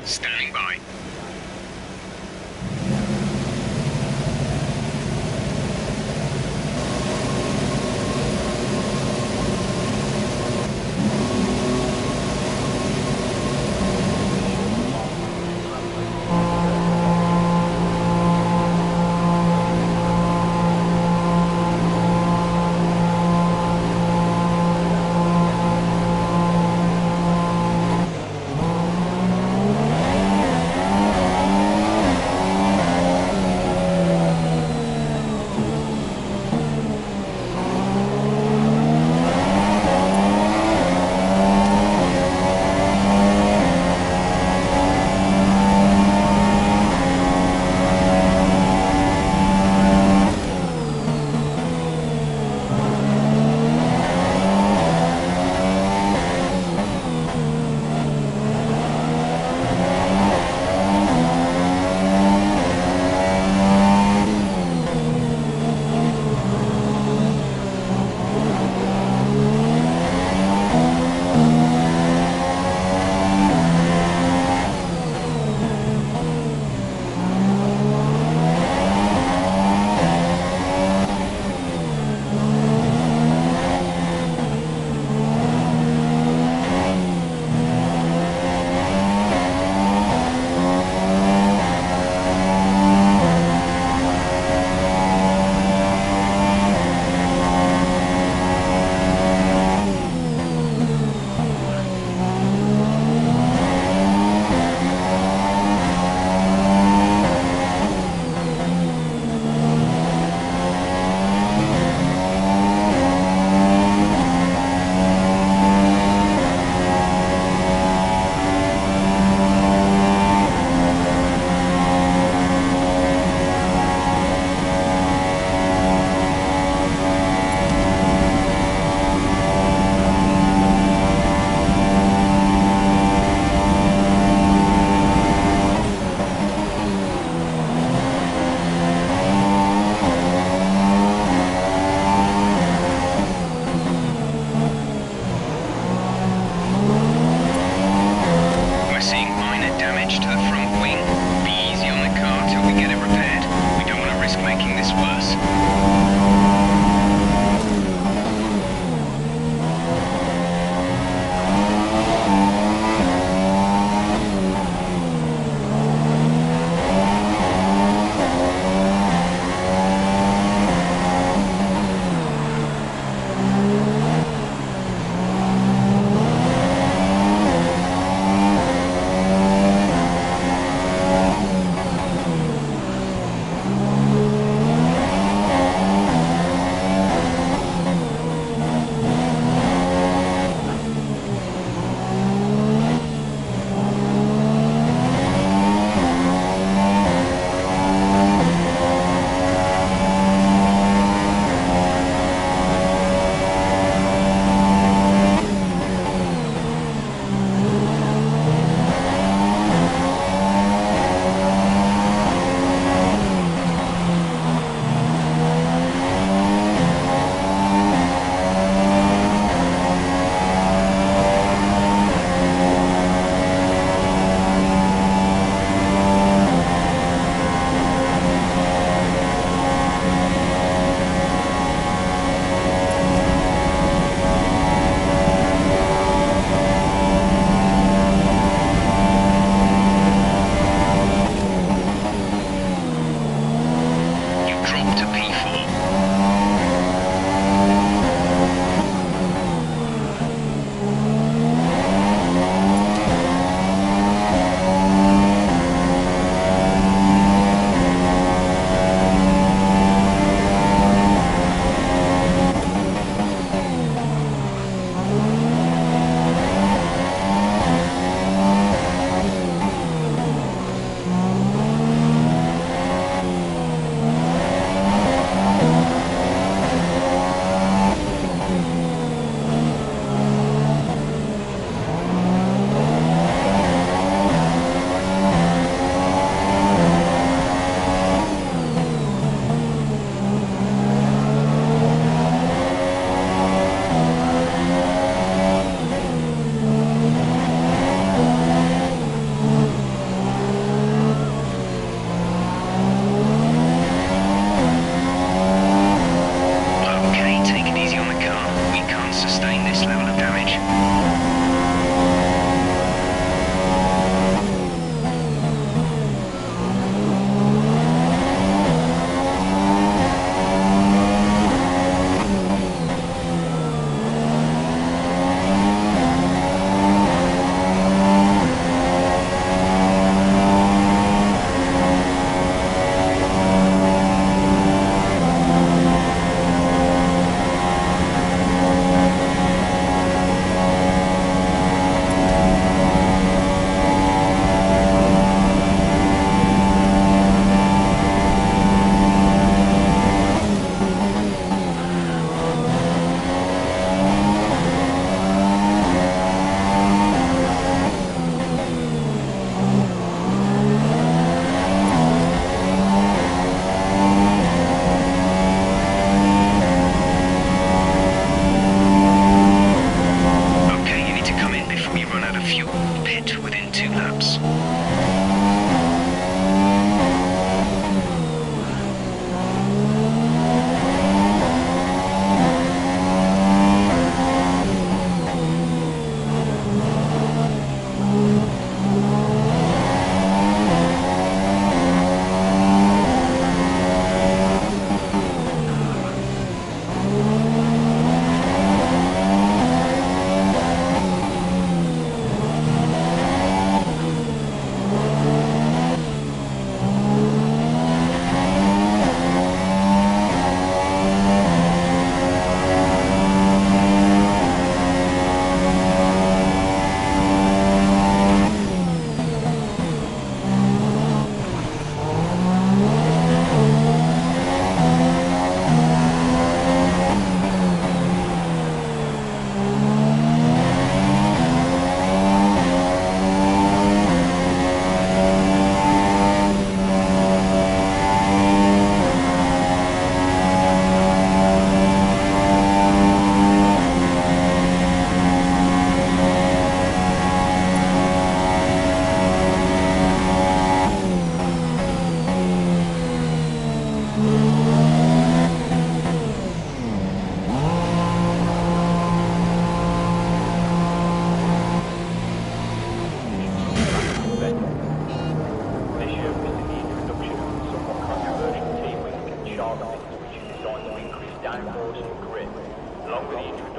Standing by.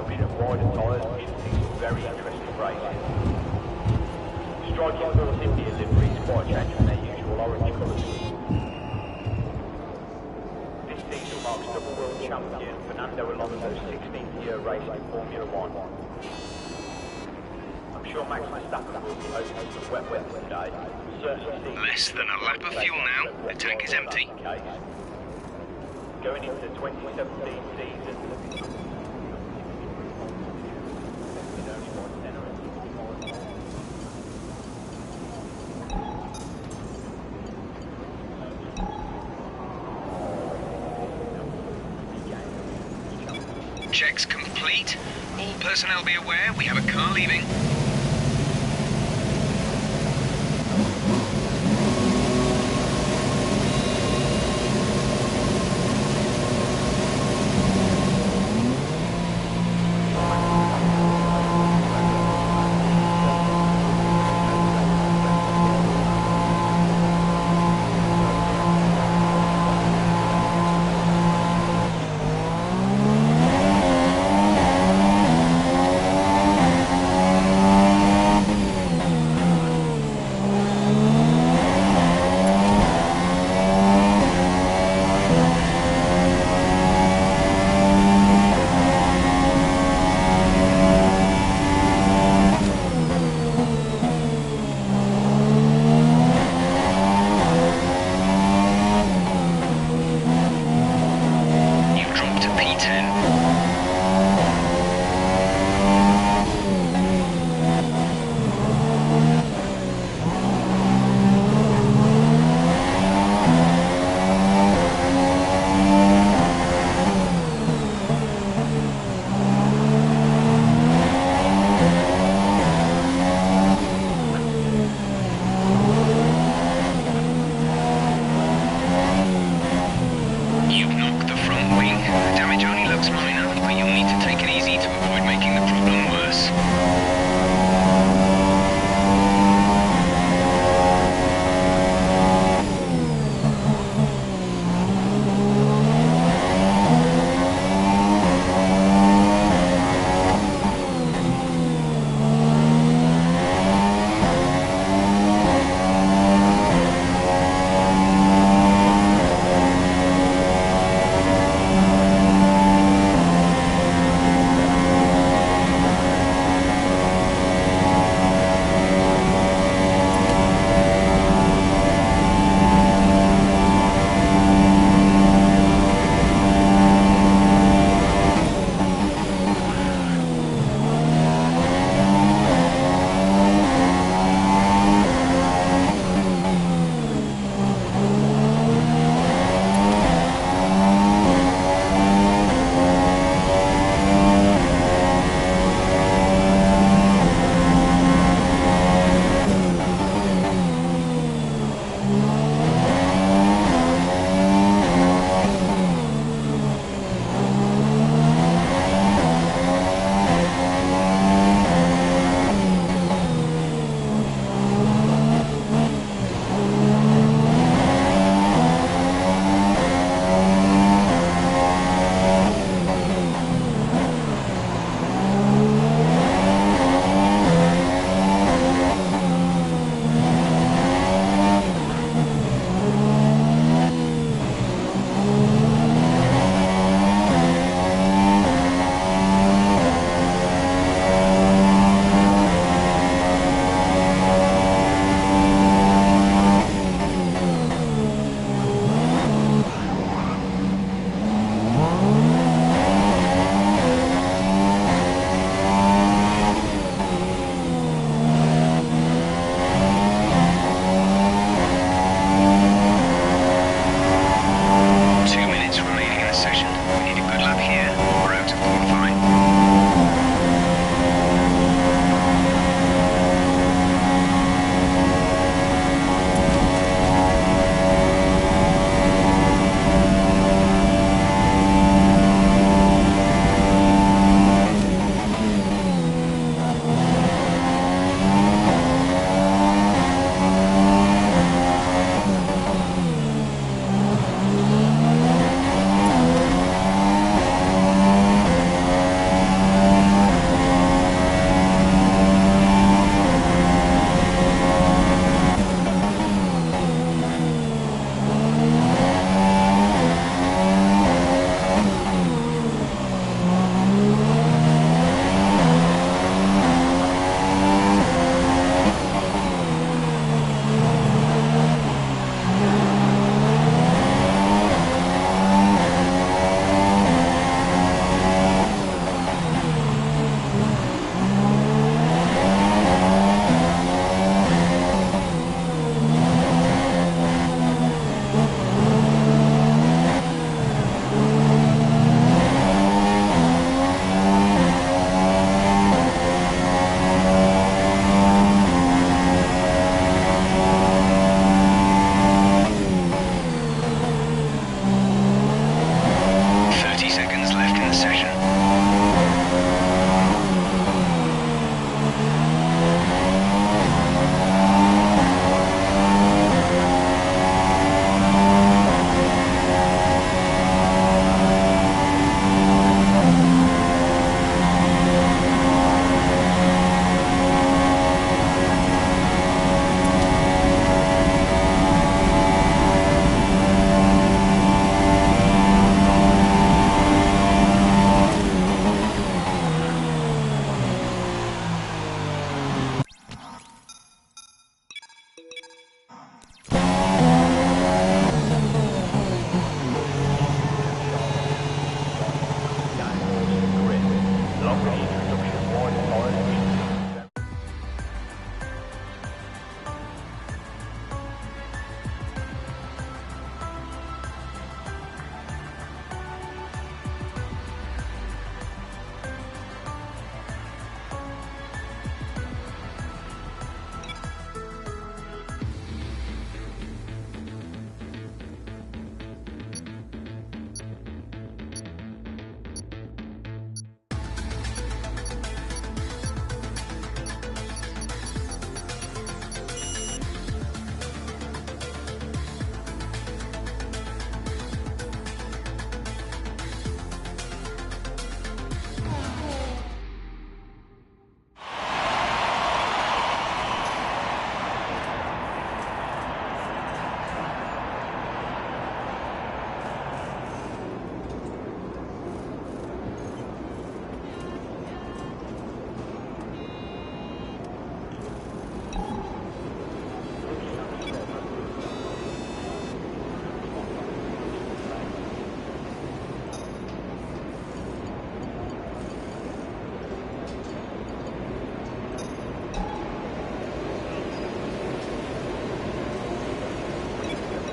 coming in at wider tyres, into some very interesting racing. Striking Force India livery is quite a change from their usual orange colours. This diesel marks double world champion Fernando Alonso's 16th year racing in Formula 1. I'm sure Max Verstappen will be hoping for some wet weather today. Less than a lap of fuel now. The tank is empty. Going into the 2017 season. Checks complete. All personnel be aware, we have a car leaving. along with the introduction of more foreign winds.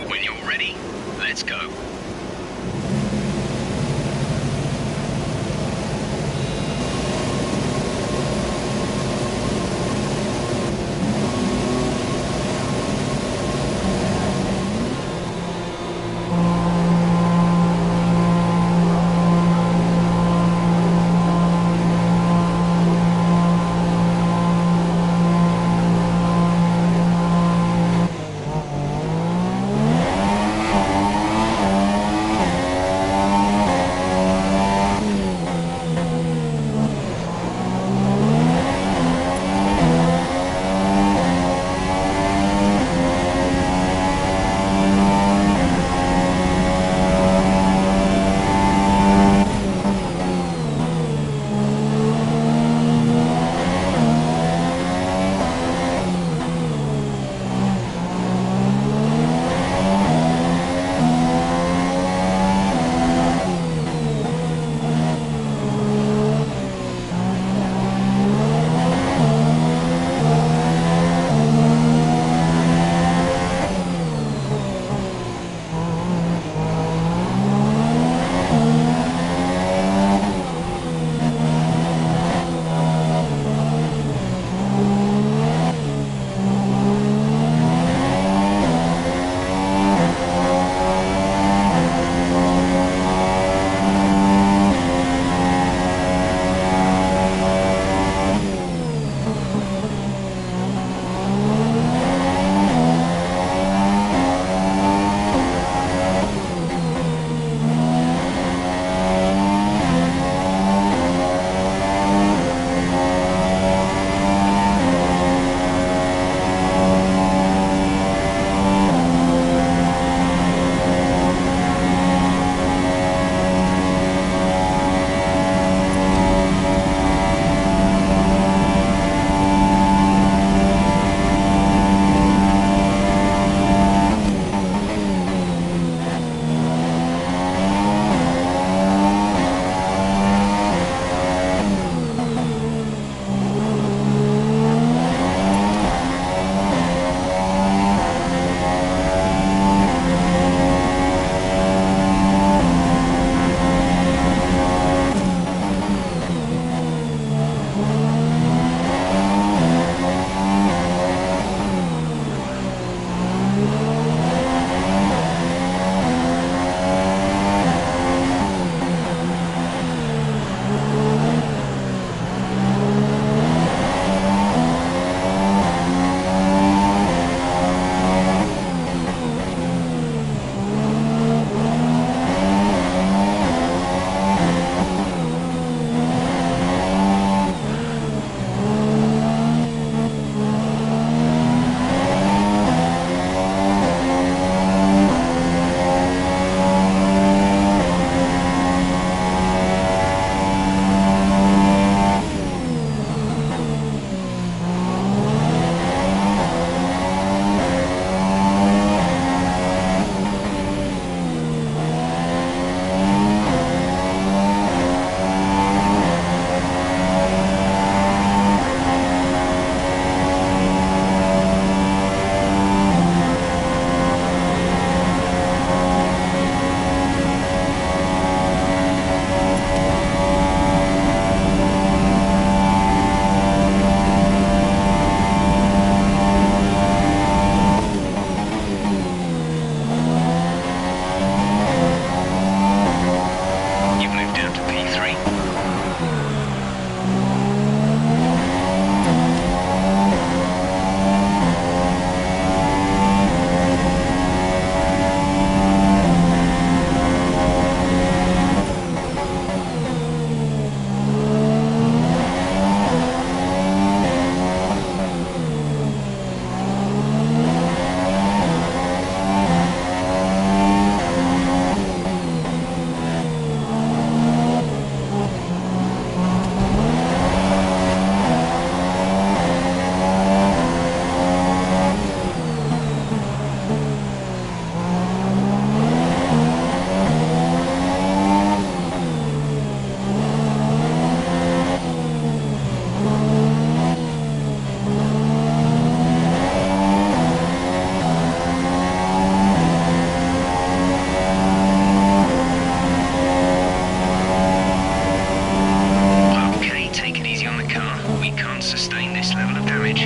When you're ready, let's go.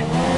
bridge.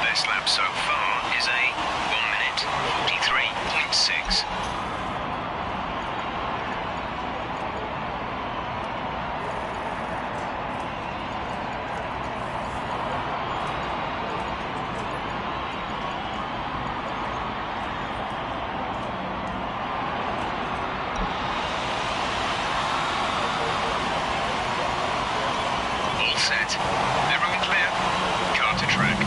Best lap so far is a 1 minute 43.6. All set. Everyone clear. Car to track.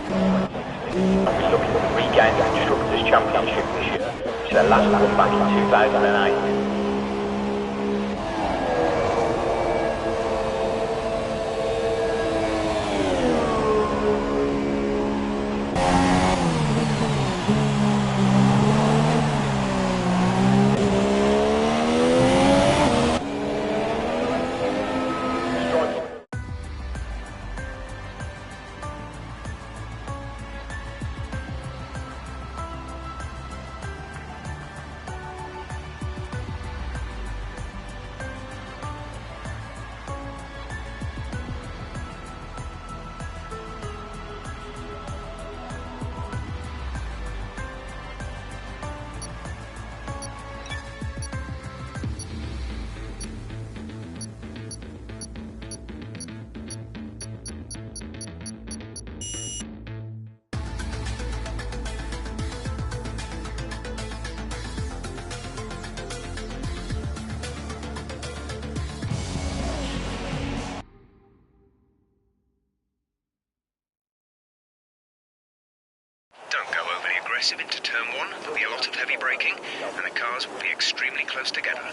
He's looking to regain the Constructors' Championship this year, which their last one back in 2008. Don't go overly aggressive into turn one. There'll be a lot of heavy braking, and the cars will be extremely close together.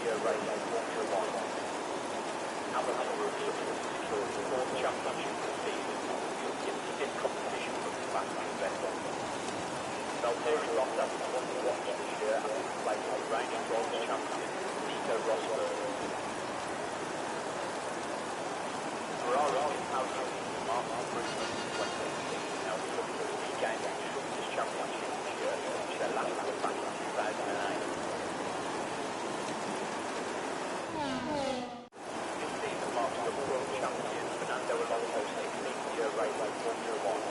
16th-year race in Formula One. Azerbaijan will secure the fourth championship this season, in stiff competition from the fastest Vernon. Valtteri Bottas won the watch this year and will place the reigning world champion, Nico Rosberg. Ferrari in Audi marked improvement in 2018, now looking to regain the Constructors' Championship this year, which they last won back in 2008. This season marks double world champion Fernando Alonso's 16th-year race in Formula One.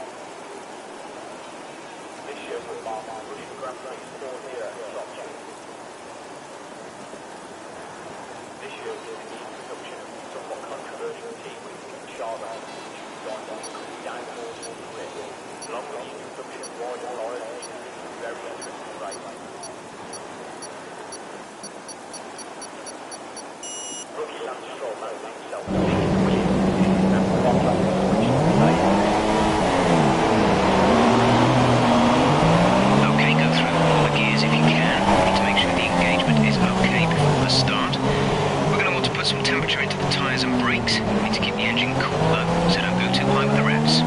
This year will mark the British Grand Prix 4th year at Sochi. This year will be the introduction of somewhat controversial Kiwi Charlotte, which joined on the downfalls of the grid, along with the introduction of wider horizons in this very interesting race. Rookie Lance Stroll managed himself to make it win, and Bottas switched to the lane. Okay, go through all the gears if you can. We need to make sure the engagement is okay before the start. We're going to want to put some temperature into the tyres and brakes. We need to keep the engine cool though, so don't go too high with the revs.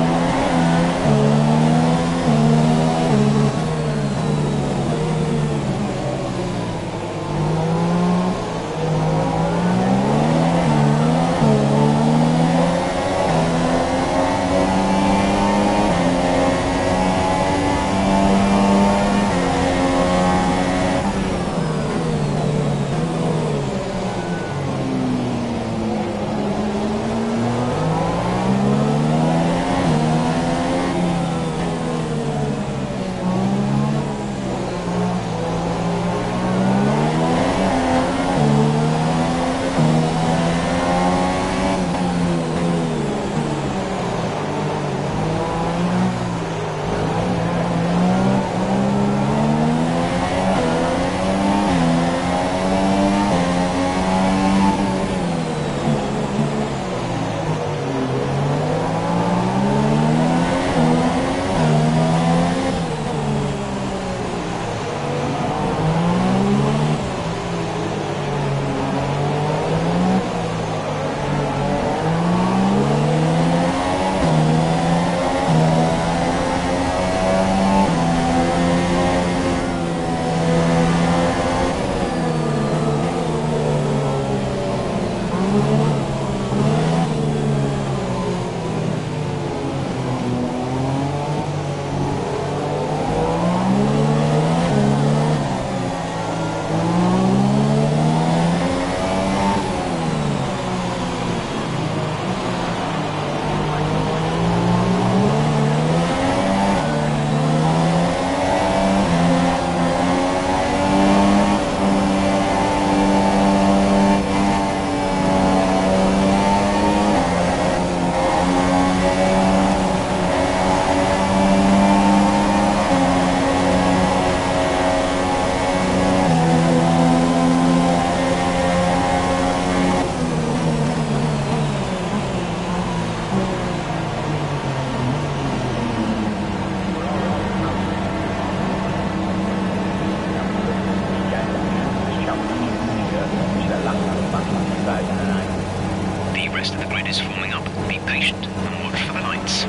The rest of the grid is forming up. Be patient and watch for the lights.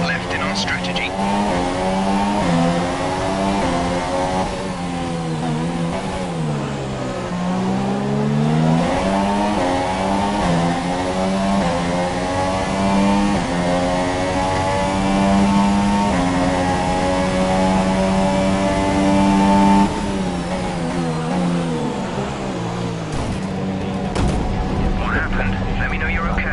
left in our strategy. What happened? Let me know you're okay.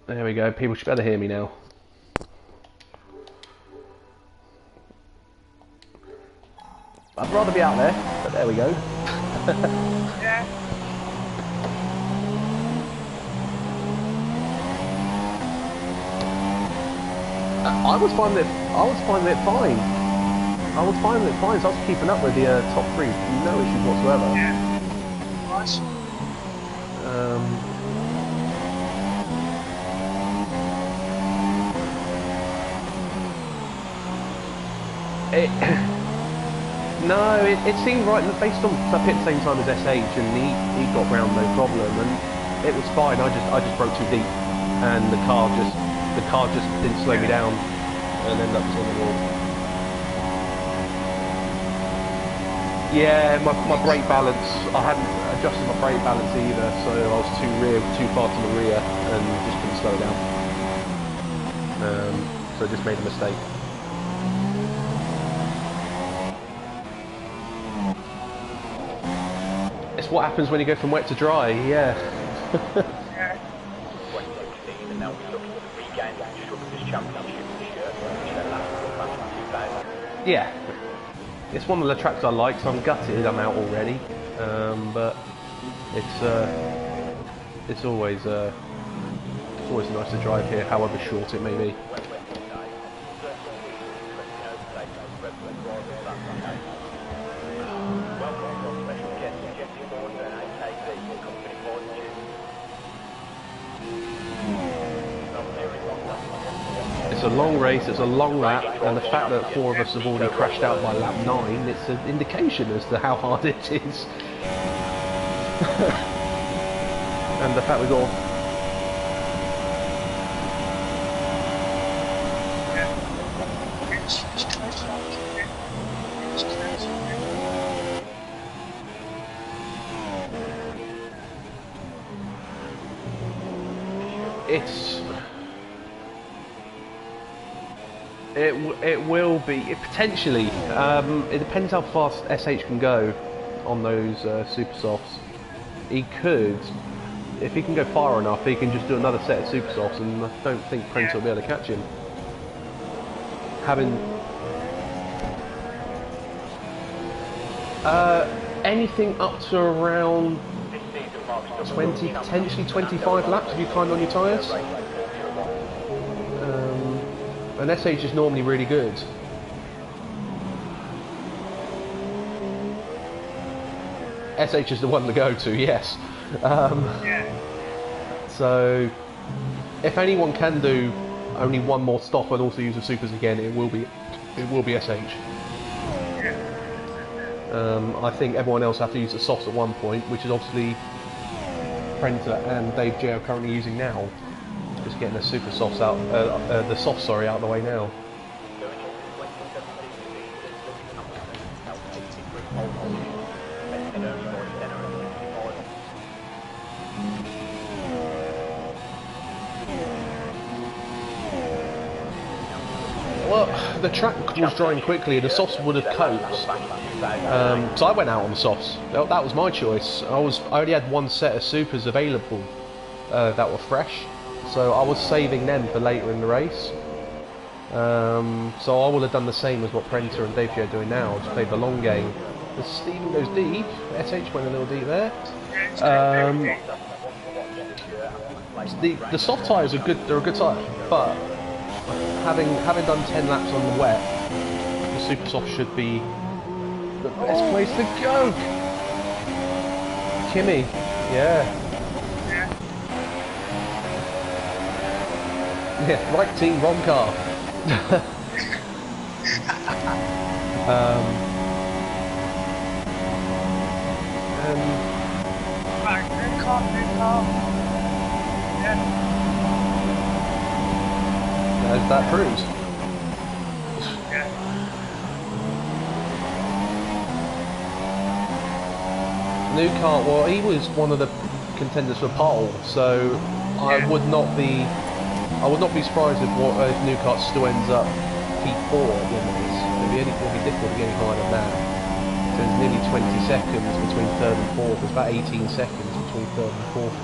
There we go. People should better hear me now. I'd rather be out there, but there we go. Yeah. I was finding it fine. I was finding it fine, so I was keeping up with the top three, no issues whatsoever. Yeah. Nice. It seemed right based on I hit the same time as SH, and he got round no problem, and it was fine. I just broke too deep, and the car just didn't slow me down, and ended up on the wall. Yeah, my brake balance, I hadn't adjusted my brake balance either, so I was too far to the rear, and just couldn't slow down. So I just made a mistake. It's what happens when you go from wet to dry, yeah. Yeah. 2016, and now we're looking to regain the Constructors' Championship this year, which they last back in 2000. Yeah. It's one of the tracks I like, so I'm gutted I'm out already. But it's always nice to drive here, however short it may be. It's a long race, it's a long lap, and the fact that 4 of us have already crashed out by lap 9, it's an indication as to how hard it is. And the fact we've got... It will be potentially. It depends how fast SH can go on those super softs. He could, if he can go far enough, he can just do another set of super softs, and I don't think Prince will be able to catch him. Having anything up to around 20, potentially 25 laps if you climb on your tyres. And SH is normally really good. SH is the one to go to, yes. So, if anyone can do only one more stop and also use the supers again, it will be SH. I think everyone else have to use the softs at one point, which is obviously Prenter and Dave J are currently using now. Just getting the super softs out, the softs, sorry, out of the way now. Well, the track was drying quickly, the softs would have coped. So I went out on the softs. That was my choice. I already had one set of supers available that were fresh. So I was saving them for later in the race. So I would have done the same as what Prenter and Dave are doing now, just played the long game. As Stephen goes deep, SH went a little deep there. The soft tyres are good, they're a good tyre, but having done 10 laps on the wet, the super soft should be the best place to go. Kimmy, yeah. Yeah, right team, wrong car. Right, new car. Yeah. As that proves. Yeah. New car, well, he was one of the contenders for pole, so I would not be surprised if New Kart still ends up P4 at the end of this. It will be difficult to get any higher than that. So there's nearly 20 seconds between third and fourth. There's about 18 seconds between third and fourth.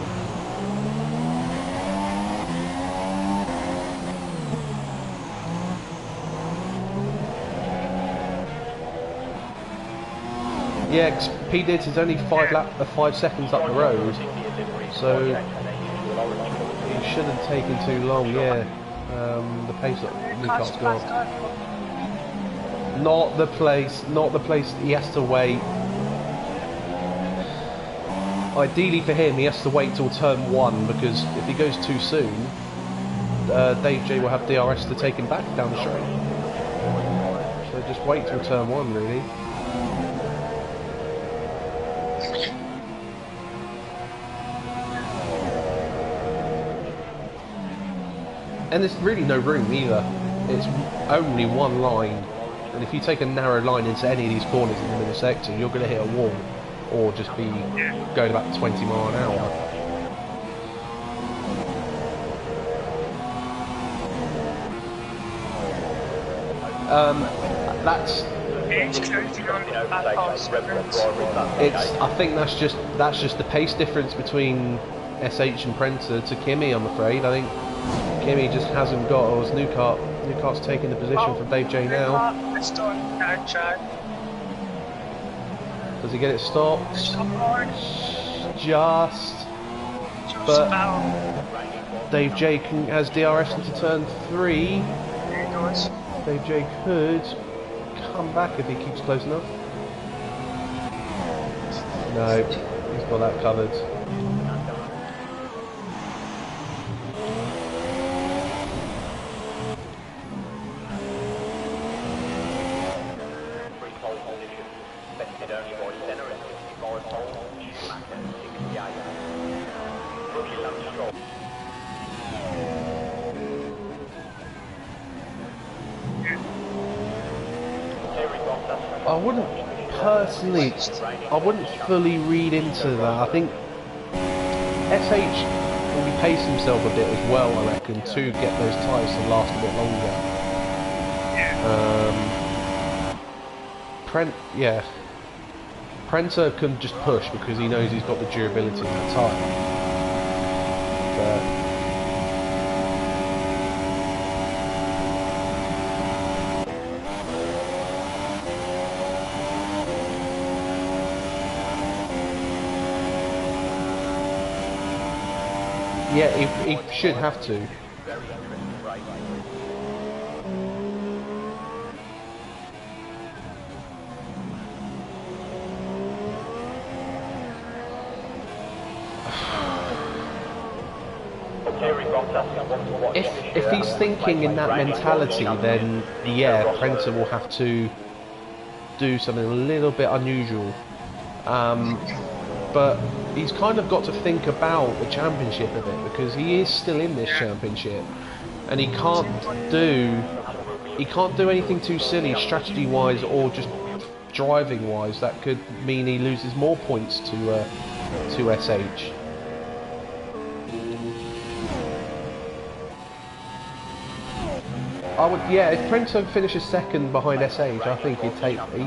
Yeah, 'cause P Dids is only 5 seconds up the road, so he shouldn't have taken too long. Yeah, the pace that Newcart's got. Not the place. He has to wait. Ideally for him, he has to wait till turn 1 because if he goes too soon, Dave J will have DRS to take him back down the straight. So just wait till turn 1, really. And there's really no room either. It's only one line, and if you take a narrow line into any of these corners in the middle sector, you're going to hit a wall, or just be going about 20 mile an hour. That's. I think that's just the pace difference between SH and Prenter to Kimi. I'm afraid. I think Kimi just hasn't got. Or Newcart's taking the position from Dave J now. Does he get it stopped? Just. But Dave J has DRS into turn 3. Dave J could come back if he keeps close enough. No, he's got that covered. I wouldn't fully read into that. I think SH will pace himself a bit as well, I reckon, to get those tyres to last a bit longer. Prenter can just push because he knows he's got the durability in the tyre. But yeah, he should have to. If he's thinking in that mentality, then yeah, Prenter will have to do something a little bit unusual. But he's kind of got to think about the championship a bit because he is still in this championship, and he can't do anything too silly strategy-wise or just driving-wise that could mean he loses more points to SH. If Prento finishes second behind SH, I think he'd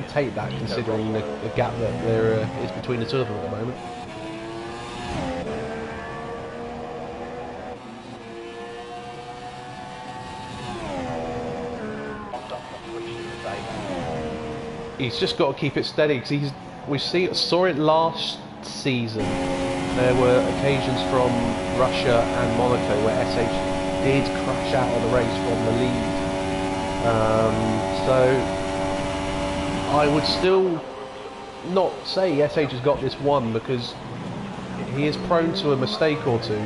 take that considering the gap that there is between the two of them at the moment. He's just got to keep it steady because we saw it last season. There were occasions from Russia and Monaco where SH did crash out of the race from the lead. So I would still not say SH has got this one because he is prone to a mistake or two.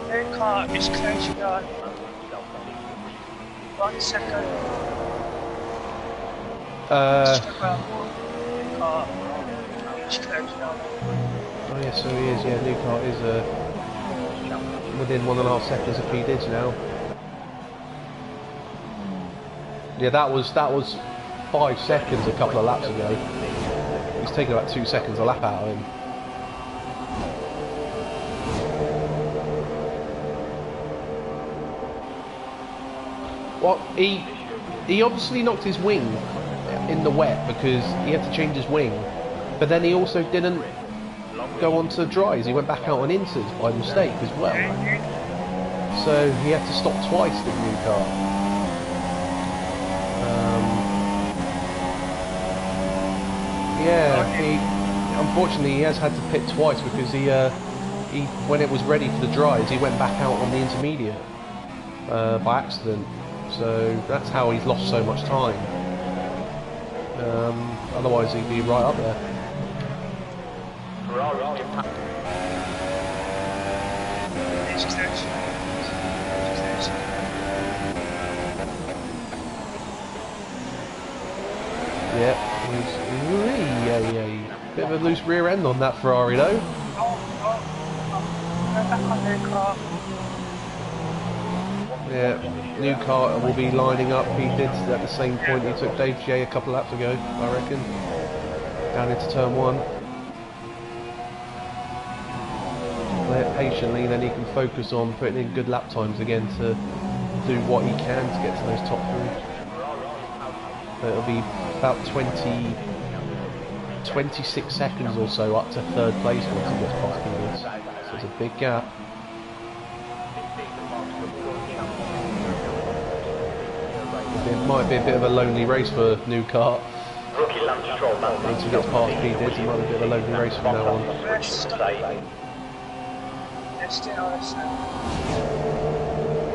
Their car is closing on. 1 second. Oh yeah, so he is. Yeah, Newcart is within 1.5 seconds of P Dids now. Yeah, that was 5 seconds a couple of laps ago. He's taken about 2 seconds a lap out of him. Well, he obviously knocked his wing in the wet because he had to change his wing, but then he also didn't go on to dries. He went back out on inters by mistake as well. So he had to stop twice with Newcart. Yeah, unfortunately he has had to pit twice because he when it was ready for the dries, he went back out on the intermediate by accident. So that's how he's lost so much time. Otherwise he'd be right up there. Yeah, bit of a loose rear end on that Ferrari though. Back on new car. Yeah, new car will be lining up. He did at the same point he took Dave J a couple laps ago, I reckon. Down into turn 1. Play it patiently, then he can focus on putting in good lap times again to do what he can to get to those top 3. It'll be about 26 seconds or so up to 3rd place once he gets past Peters. So it's a big gap. It might be a bit of a lonely race for new car. Once he gets past Peters, it might be a bit of a lonely race from now on.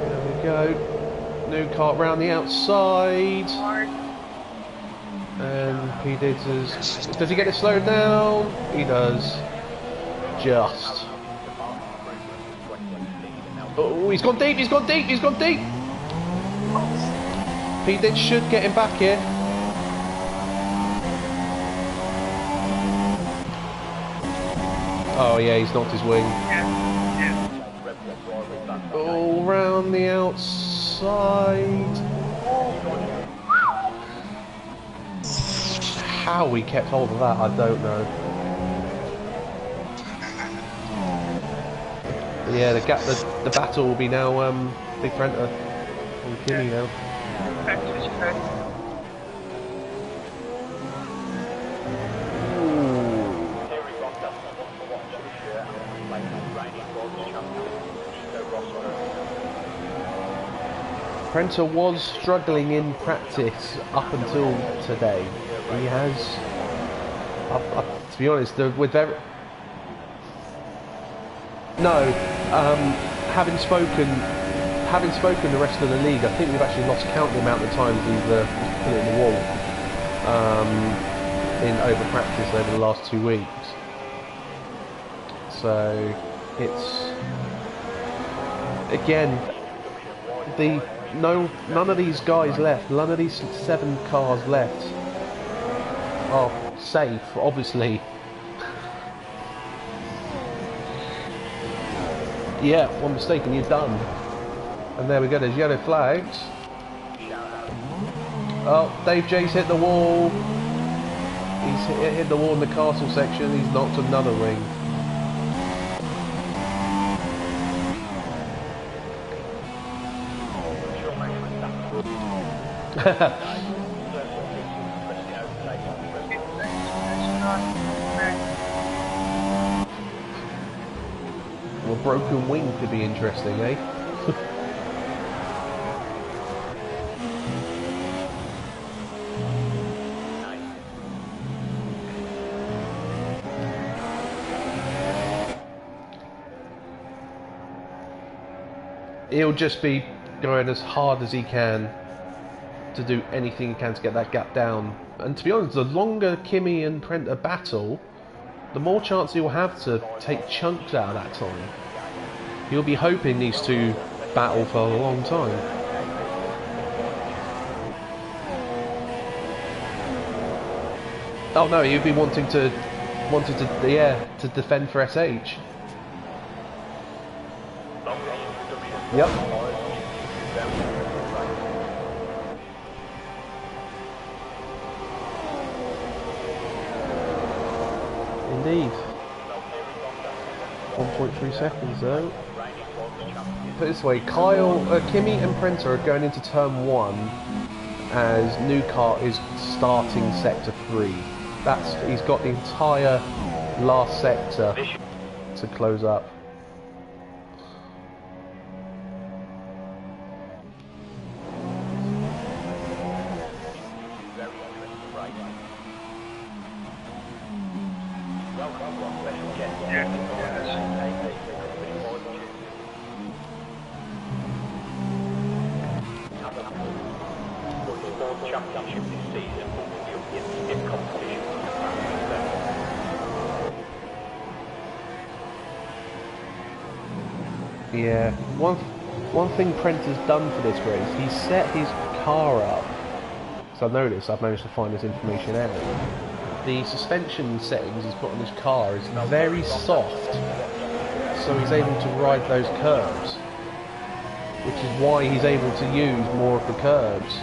There we go. New car round the outside. And he does he get it slowed down? He does. Just. Oh, he's gone deep, he's gone deep, he's gone deep! P-Ditch should get him back here. Oh yeah, he's knocked his wing. All round the outside. How he kept hold of that, I don't know. But yeah, the battle will be now Big Prenta and Kimmy now. Prenta was struggling in practice up until today. He has, to be honest, with every... No, having spoken the rest of the league, I think we've actually lost count the amount of times we've put it in the wall in over practice over the last 2 weeks. So it's again none of these guys left, none of these 7 cars left are safe, obviously. Yeah, one mistake and you're done. And there we go, there's yellow flags. Oh, Dave J's hit the wall. He's hit the wall in the castle section. He's knocked another wing. Well, broken wing could be interesting, eh? He'll just be going as hard as he can to do anything he can to get that gap down. And to be honest, the longer Kimmy and Prenta battle, the more chance he'll have to take chunks out of that time. He'll be hoping these two battle for a long time. Oh no, he'll be wanting to defend for SH. Yep. Indeed. 1.3 seconds though. Put it this way, Kimmy and Prenta are going into turn 1 as new car is starting sector 3. He's got the entire last sector to close up. Championship this season, but will be in competition with the Yeah, one thing Prent has done for this race, he's set his car up. So I've noticed, I've managed to find this information out. The suspension settings he's put on his car is very soft, so he's able to ride those curbs, which is why he's able to use more of the curbs.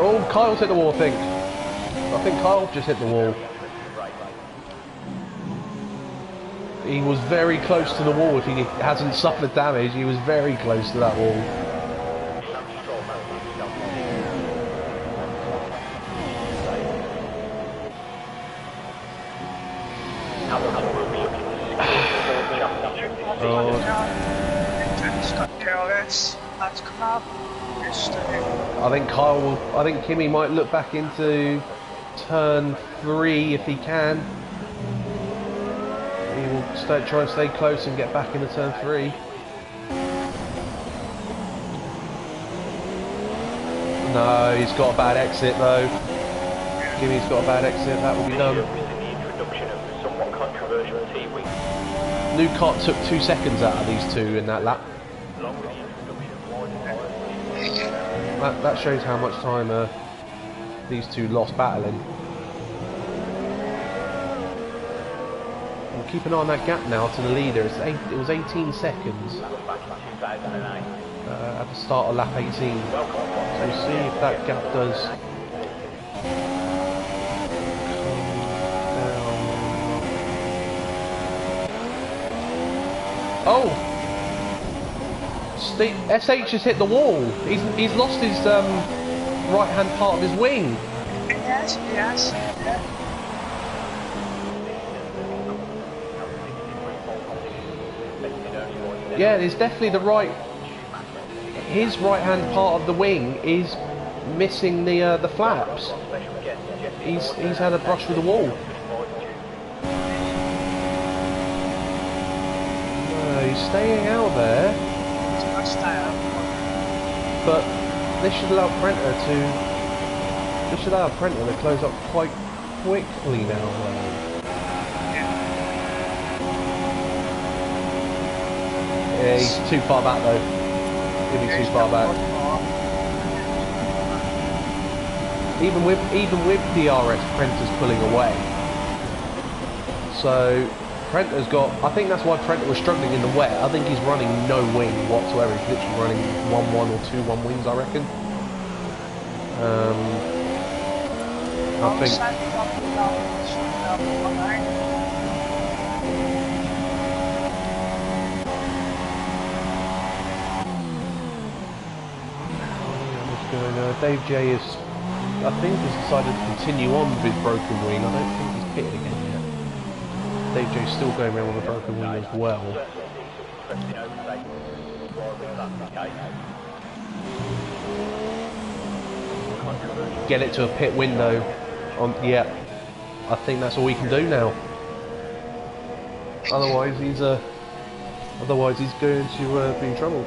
Oh, Kyle's hit the wall, I think. I think Kyle just hit the wall. He was very close to the wall. If he hasn't suffered damage, he was very close to that wall. I think Kimmy might look back into turn 3 if he can. He will try and stay close and get back into turn 3. No, he's got a bad exit though. Kimmy's got a bad exit, that will be done. New Kart took 2 seconds out of these two in that lap. That shows how much time these two lost battling. We'll keep an eye on that gap now to the leader. It was 18 seconds at the start of lap 18. So we'll see if that gap does come down. Oh! SH has hit the wall. He's lost his right hand part of his wing. Yes. Yeah, there's definitely the right. His right hand part of the wing is missing the flaps. He's had a brush with the wall. No, he's staying out there. But this should allow Prenter to close up quite quickly now. Yeah, he's too far back though. He'll be too far back. Even with DRS, Prenter's pulling away. So Prenter's got. I think that's why Prenter was struggling in the wet. I think he's running no wing whatsoever. He's literally running 1-1 or 2-1 wings, I reckon. I think. Dave J is, I think, has decided to continue on with his broken wing. I don't think he's pitted again yet. Dave J's still going around with a broken wing as well. Get it to a pit window. Yeah, I think that's all we can do now. Otherwise, he's going to be in trouble.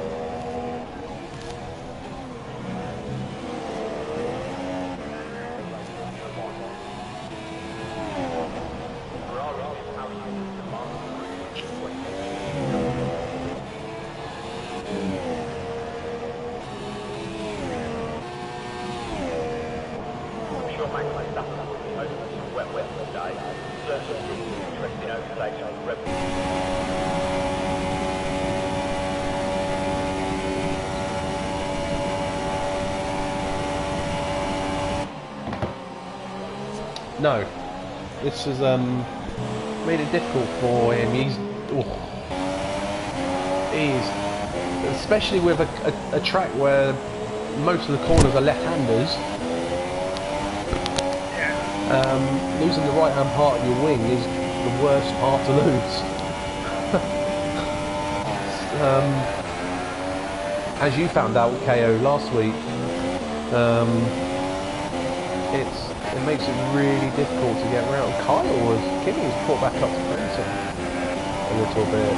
No, this has made it difficult for him. He's especially with a track where most of the corners are left-handers. Losing the right-hand part of your wing is the worst part to lose. As you found out, KO, last week, it makes it really difficult to get around. Kimmy was brought back up to Benson a little bit.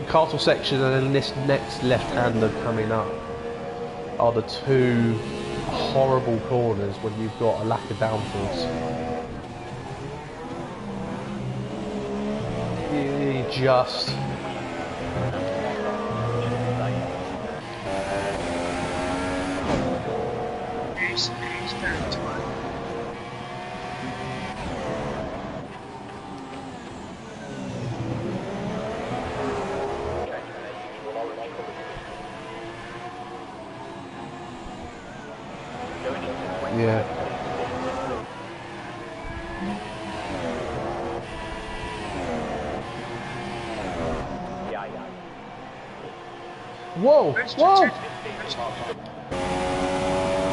Castle section and then this next left-hander coming up are the two horrible corners when you've got a lack of downforce. You just... He's down to one. Yeah. Whoa! Whoa!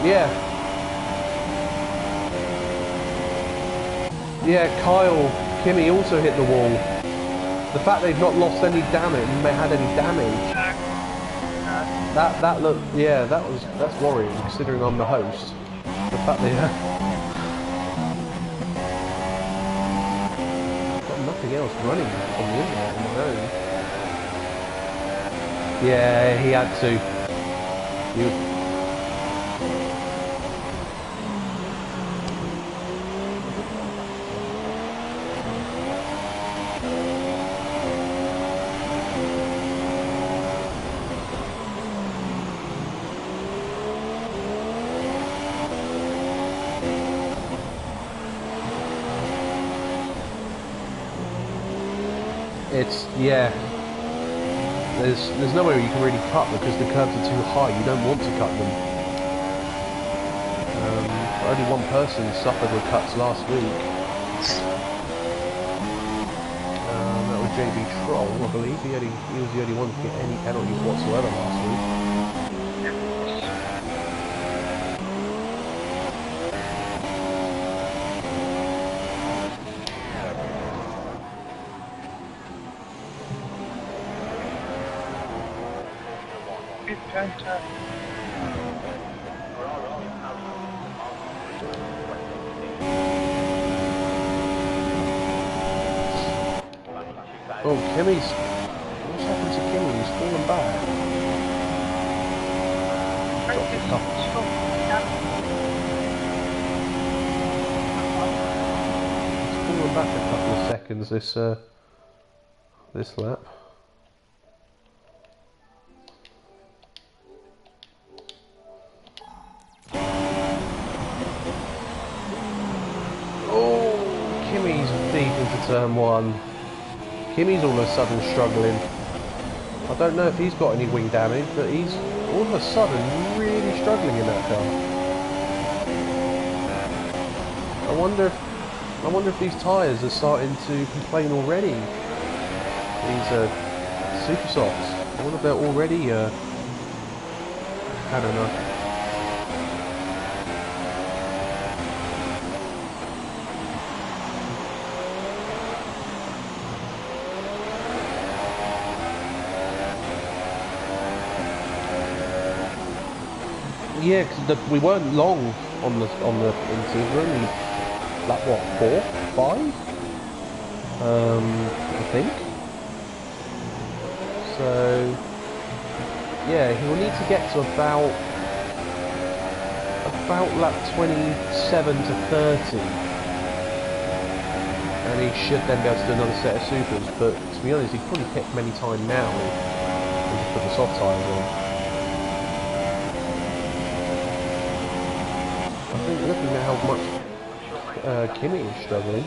Yeah. Yeah, Kyle, Kimmy also hit the wall. The fact they've not lost any damage, had any damage. That looked, yeah, that's worrying considering I'm the host. The fact they got nothing else running on the internet on my own. Yeah, he had to. It's, yeah, there's nowhere you can really cut because the curves are too high. You don't want to cut them. Only one person suffered with cuts last week. That was JB Troll, I believe. He was the only one to get any penalties whatsoever last week. Oh, Kimmy's... What's happened to Kimmy? He's fallen back. Dropped a couple. He's fallen back a couple of seconds this lap. Oh, Kimmy's deep into turn one. Kimmy's all of a sudden struggling. I don't know if he's got any wing damage, but he's all of a sudden really struggling in that car. I wonder if these tyres are starting to complain already. These super softs. I wonder if they're already I don't know. Yeah, because we weren't long on the into only like what 4, 5, I think. So yeah, he will need to get to about lap 27 to 30, and he should then be able to do another set of supers. But to be honest, he probably picked many time now and just put the soft tyres on. Looking at how much Kimmy is struggling,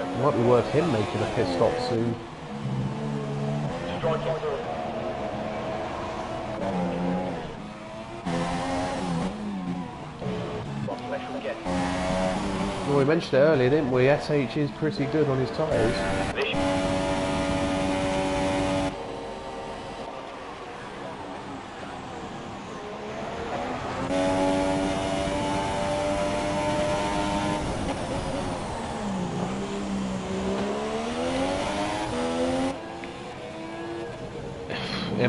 it might be worth him making a pit stop soon. Well, we mentioned it earlier, didn't we? SH is pretty good on his tyres.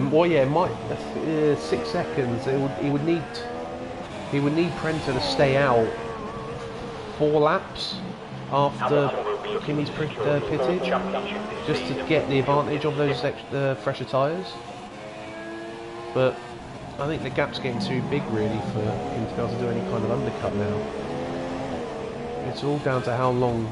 Well, yeah, it might 6 seconds. He would need Prenter to stay out 4 laps after Kimi's pitted, just to get the advantage of those fresher tyres. But I think the gap's getting too big really for him to be able to do any kind of undercut now. It's all down to how long.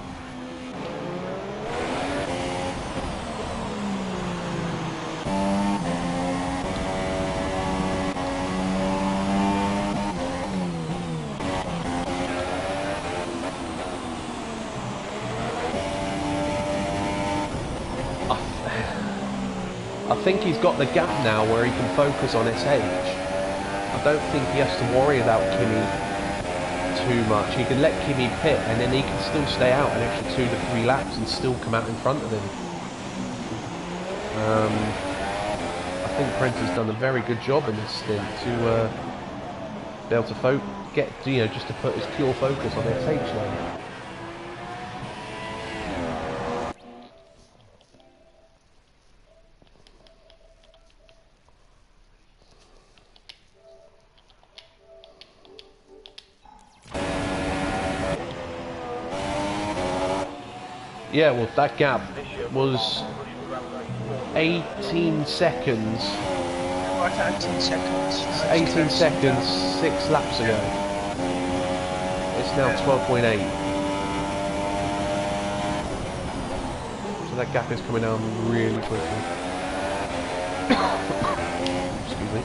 I think he's got the gap now where he can focus on SH. I don't think he has to worry about Kimi too much. He can let Kimi pit and then he can still stay out an extra 2 to 3 laps and still come out in front of him. I think Prentice's done a very good job in this stint to be able to just to put his pure focus on SH now. Yeah, well, that gap was 18 seconds. Right, 18 seconds. 18 seconds, 6 laps ago. It's now 12.8. So that gap is coming down really quickly. Excuse me.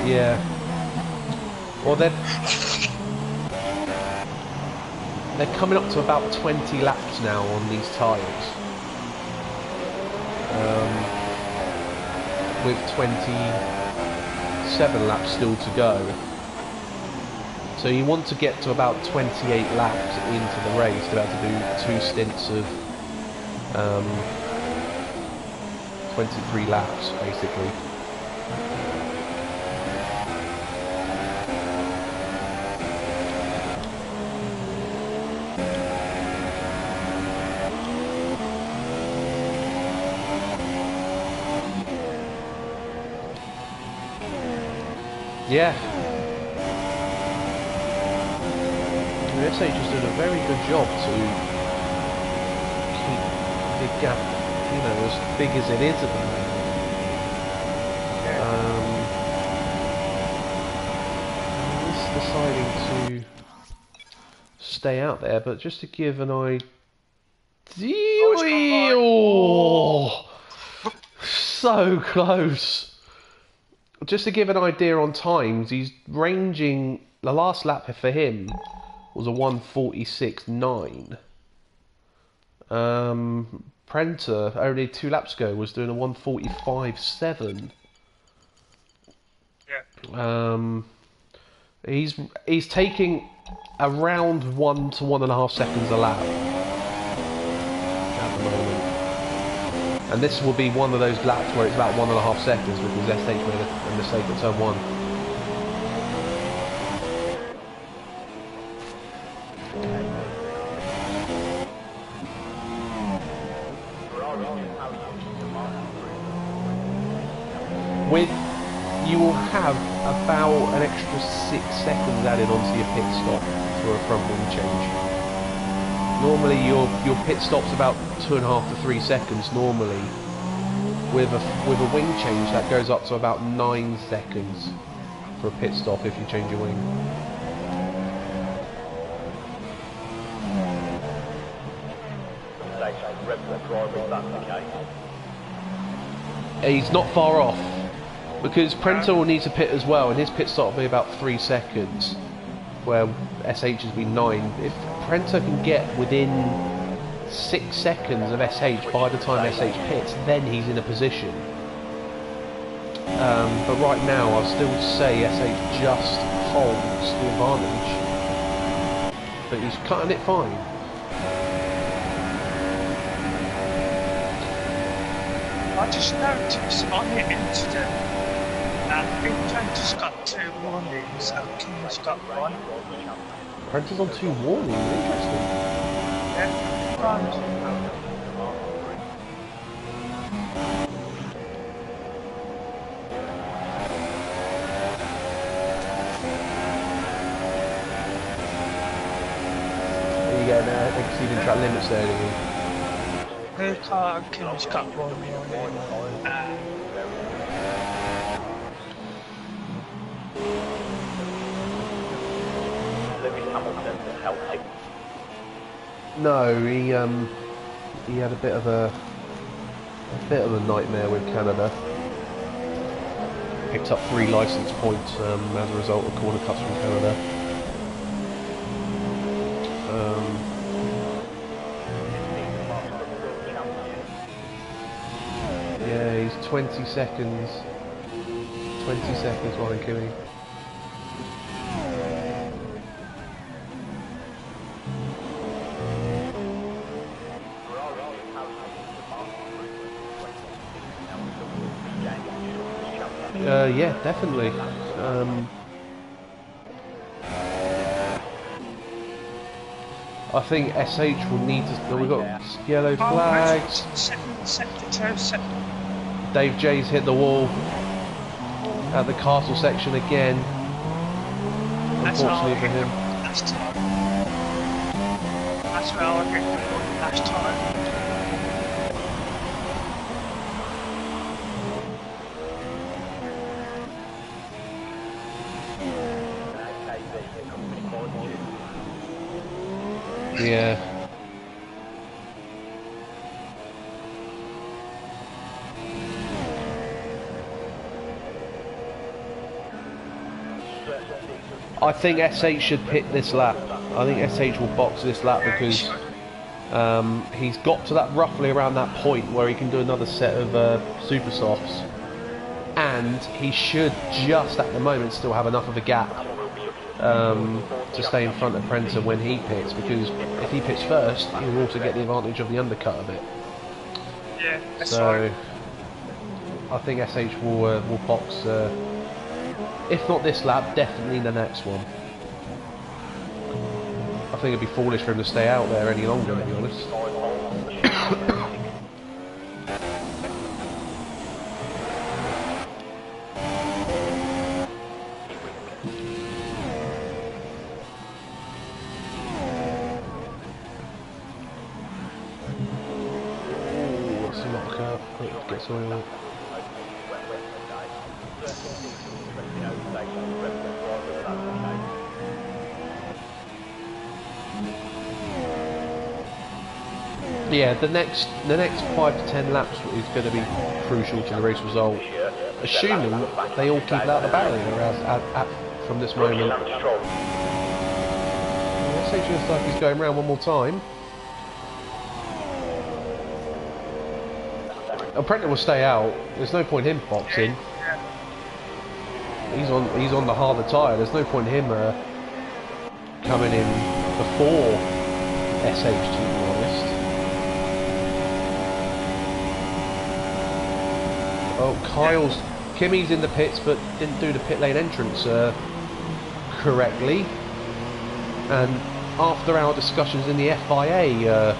Yeah. Well, they're coming up to about 20 laps now on these tyres. With 27 laps still to go. So you want to get to about 28 laps into the race to be able to do 2 stints of 23 laps, basically. Yeah. SH has done a very good job to keep the gap, as big as it is at the moment. He's deciding to stay out there, but just to give an idea... Oh, so close! Just to give an idea on times, he's ranging... The last lap for him was a 1:46.9. Prenter, only 2 laps ago, was doing a 1:45.7. Yeah. He's taking around 1 to 1.5 seconds a lap at the moment. And this will be one of those laps where it's about 1.5 seconds because SH made a mistake at turn 1. You will have about an extra 6 seconds added onto your pit stop for a front wing change. Normally your pit stop's about 2.5 to 3 seconds normally. With a wing change that goes up to about 9 seconds for a pit stop if you change your wing. He's not far off. Because Prenter will need to pit as well, and his pit stop will be about 3 seconds, where SH has been 9. If Prenter can get within 6 seconds of SH by the time SH pits, then he's in a position. But right now, I'll still say SH just holds the advantage. But he's cutting it fine. I just noticed on the incident that Prentice's got 2 warnings and Kimi's got 1. Prentice's on 2 warnings, interesting. Yeah. Right. Are you getting exceeding track limits there, are you? Her car and Kim's got one more in. Lewis Hamilton helped. No, he had a bit of a nightmare with Canada. Picked up 3 license points as a result of corner cuts from Canada. Yeah, he's 20 seconds. 20 seconds behind Kimi. Yeah, definitely. I think SH will need to. We've got yellow flags. Set. Dave J's hit the wall at the castle section again. Unfortunately for him. Last time. That's where I get last time. Yeah. I think SH should pit this lap. I think SH will box this lap because he's got to that roughly around that point where he can do another set of super softs, and he should just at the moment still have enough of a gap to stay in front of Prenter when he pits, because if he pits first, he will also get the advantage of the undercut of it. Yeah, that's So right. I think SH will box, if not this lap, definitely the next one. I think it'd be foolish for him to stay out there any longer, to be honest. Gets oil. Yeah, the next 5 to 10 laps is going to be crucial to the race result, assuming they all keep it out of the barrier from this moment. SH looks like he's going round one more time. Apprentice will stay out. There's no point in him boxing. He's on the harder tyre. There's no point in him coming in before SH, to be honest. Oh, Kimi's in the pits, but didn't do the pit lane entrance correctly. And after our discussions in the FIA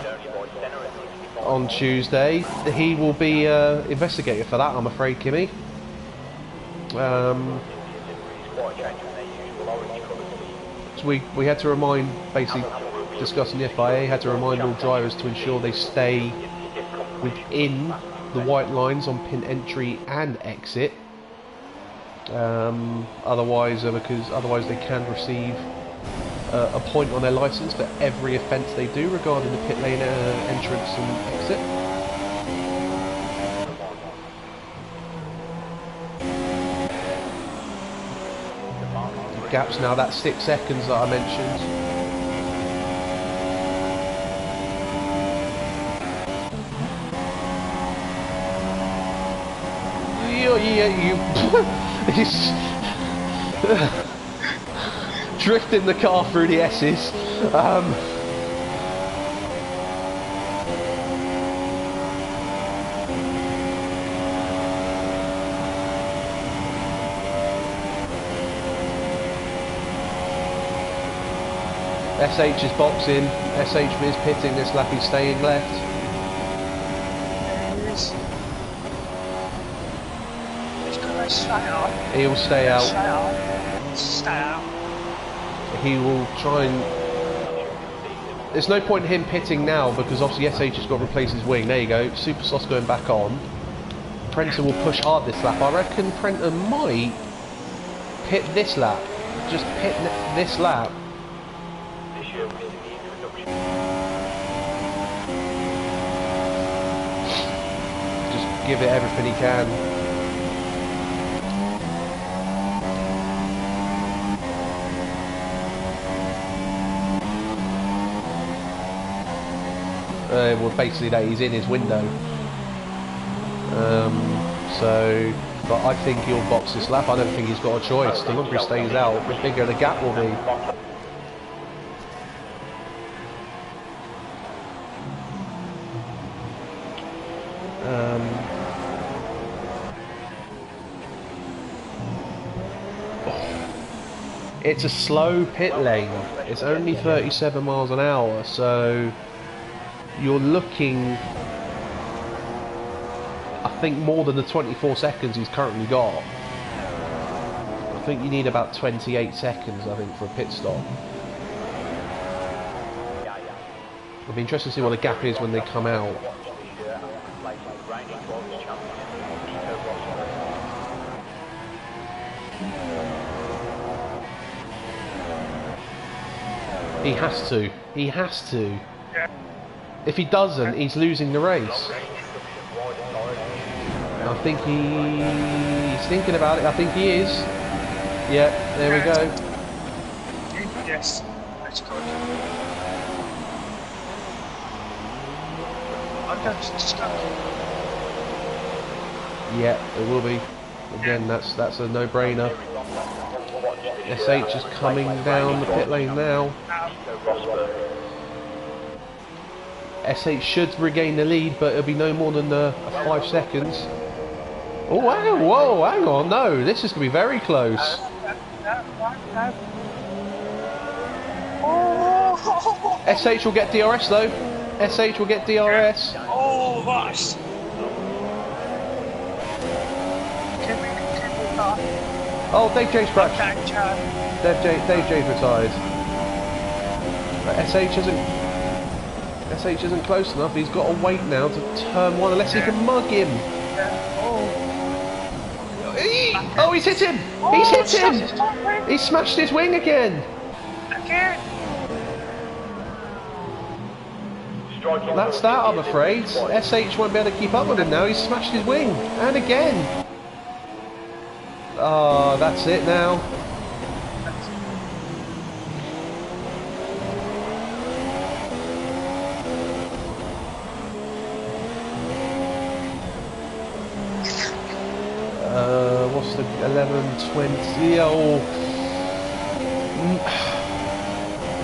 on Tuesday, he will be investigated for that, I'm afraid, Kimi. So we had to remind, basically discussing the FIA, had to remind all drivers to ensure they stay within the white lines on pin entry and exit. Otherwise they can receive a point on their license for every offence they do regarding the pit lane entrance and exit. The gap's now that 6 seconds that I mentioned. He's drifting the car through the S's. SH is boxing. SH is pitting this lap. He's staying left. There he is. He's going to go straight on. He'll stay out. Straight on. Stay out. He will try and... There's no point in him pitting now because obviously SH has got to replace his wing. There you go. Super Sauce going back on. Prenter will push hard this lap. I reckon Prenter might pit this lap. Just pit this lap. Just give it everything he can. Well, basically that he's in his window. But I think he'll box this lap. I don't think he's got a choice. The longer he stays out, the bigger the gap will be. It's a slow pit lane. It's only 37 miles an hour, so you're looking, I think, more than the 24 seconds he's currently got. I think you need about 28 seconds, I think, for a pit stop. It'll be interesting to see what the gap is when they come out. He has to. He has to. If he doesn't, he's losing the race. I think he's thinking about it. I think he is. Yeah, there we go. Yes, that's good. I'm going to just go. Yeah, it will be. Again, that's a no-brainer. SH is coming down the pit lane now. SH should regain the lead, but it'll be no more than 5 seconds. Oh, wow, whoa, hang on, no, this is going to be very close. SH will get DRS though. SH will get DRS. Oh, nice. Oh, Dave J's crashed. Dave J's retired. But SH isn't close enough. He's got to wait now to turn 1 unless he can mug him. Oh, he's hit him! He's hit him! He smashed his wing again! That's that, I'm afraid. SH won't be able to keep up with him now. He's smashed his wing. And again. Oh, that's it now. What's the 11:20? Oh,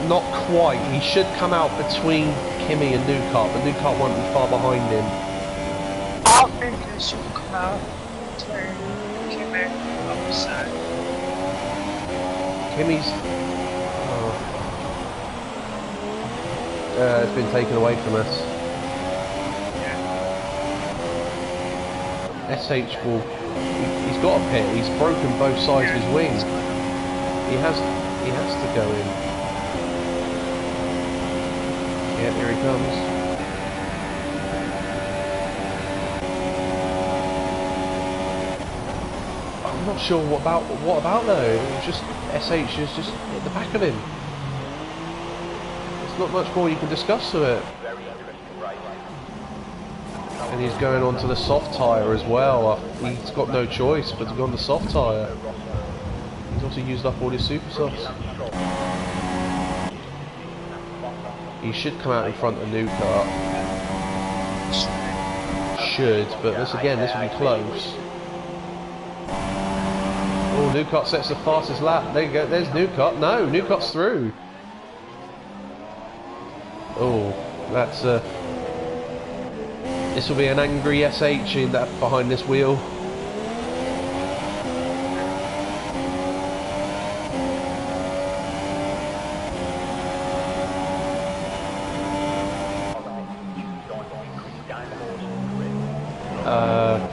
not quite. He should come out between Kimi and Newcart, but Newcart won't be far behind him. I think he should come out between Kimi and Kimi's. It's been taken away from us. SH will. He's got a pit. He's broken both sides of his wing. He has to go in. Yeah, here he comes. I'm not sure what about though. It was just SH is just at the back of him. There's not much more you can discuss to it. And he's going on to the soft tyre as well. He's got no choice but to go on the soft tyre. He's also used up all his super softs. He should come out in front of Newcart. Should, but this will be close. Oh, Newcart sets the fastest lap. There you go, there's Newcart. No, Newcart's through. Oh, that's this will be an angry SH in that behind this wheel.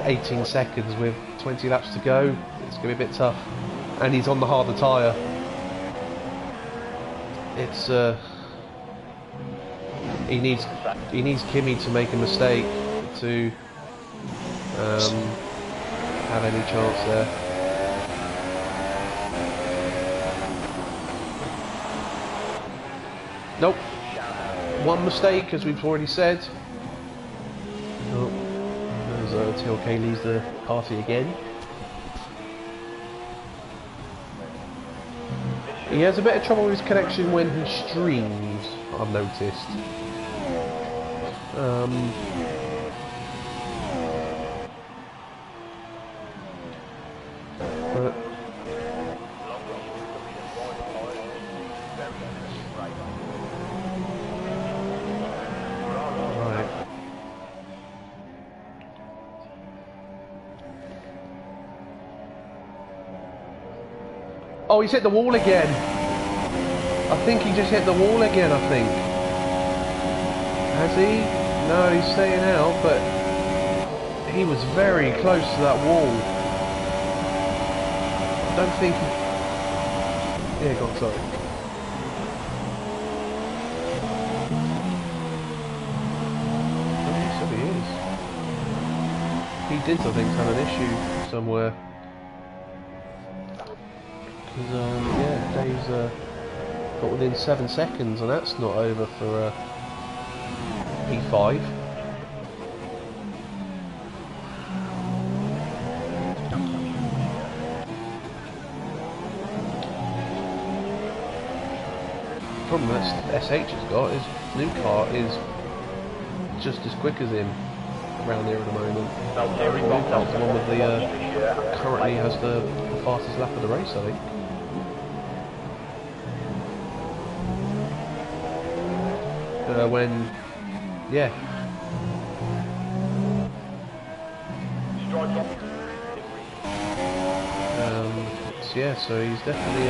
18 seconds with 20 laps to go. It's going to be a bit tough. And he's on the harder tyre. It's he needs Kimi to make a mistake to have any chance there. Nope. One mistake, as we've already said. Nope. There's TLK leaves the party again. He has a bit of trouble with his connection when he streams, I've noticed. But right. Oh, he's hit the wall again. I think he just hit the wall again, I think. Has he? No, he's staying out, but he was very close to that wall. I don't think he... Yeah, go on, sorry. So he is. He did, I think, have an issue somewhere. Because, yeah, Dave's got within 7 seconds, and that's not over for P5. The problem that SH has got is new car is just as quick as him around here at the moment. New car's the one with the currently has the fastest lap of the race, I think. When, yeah. So yeah, so he's definitely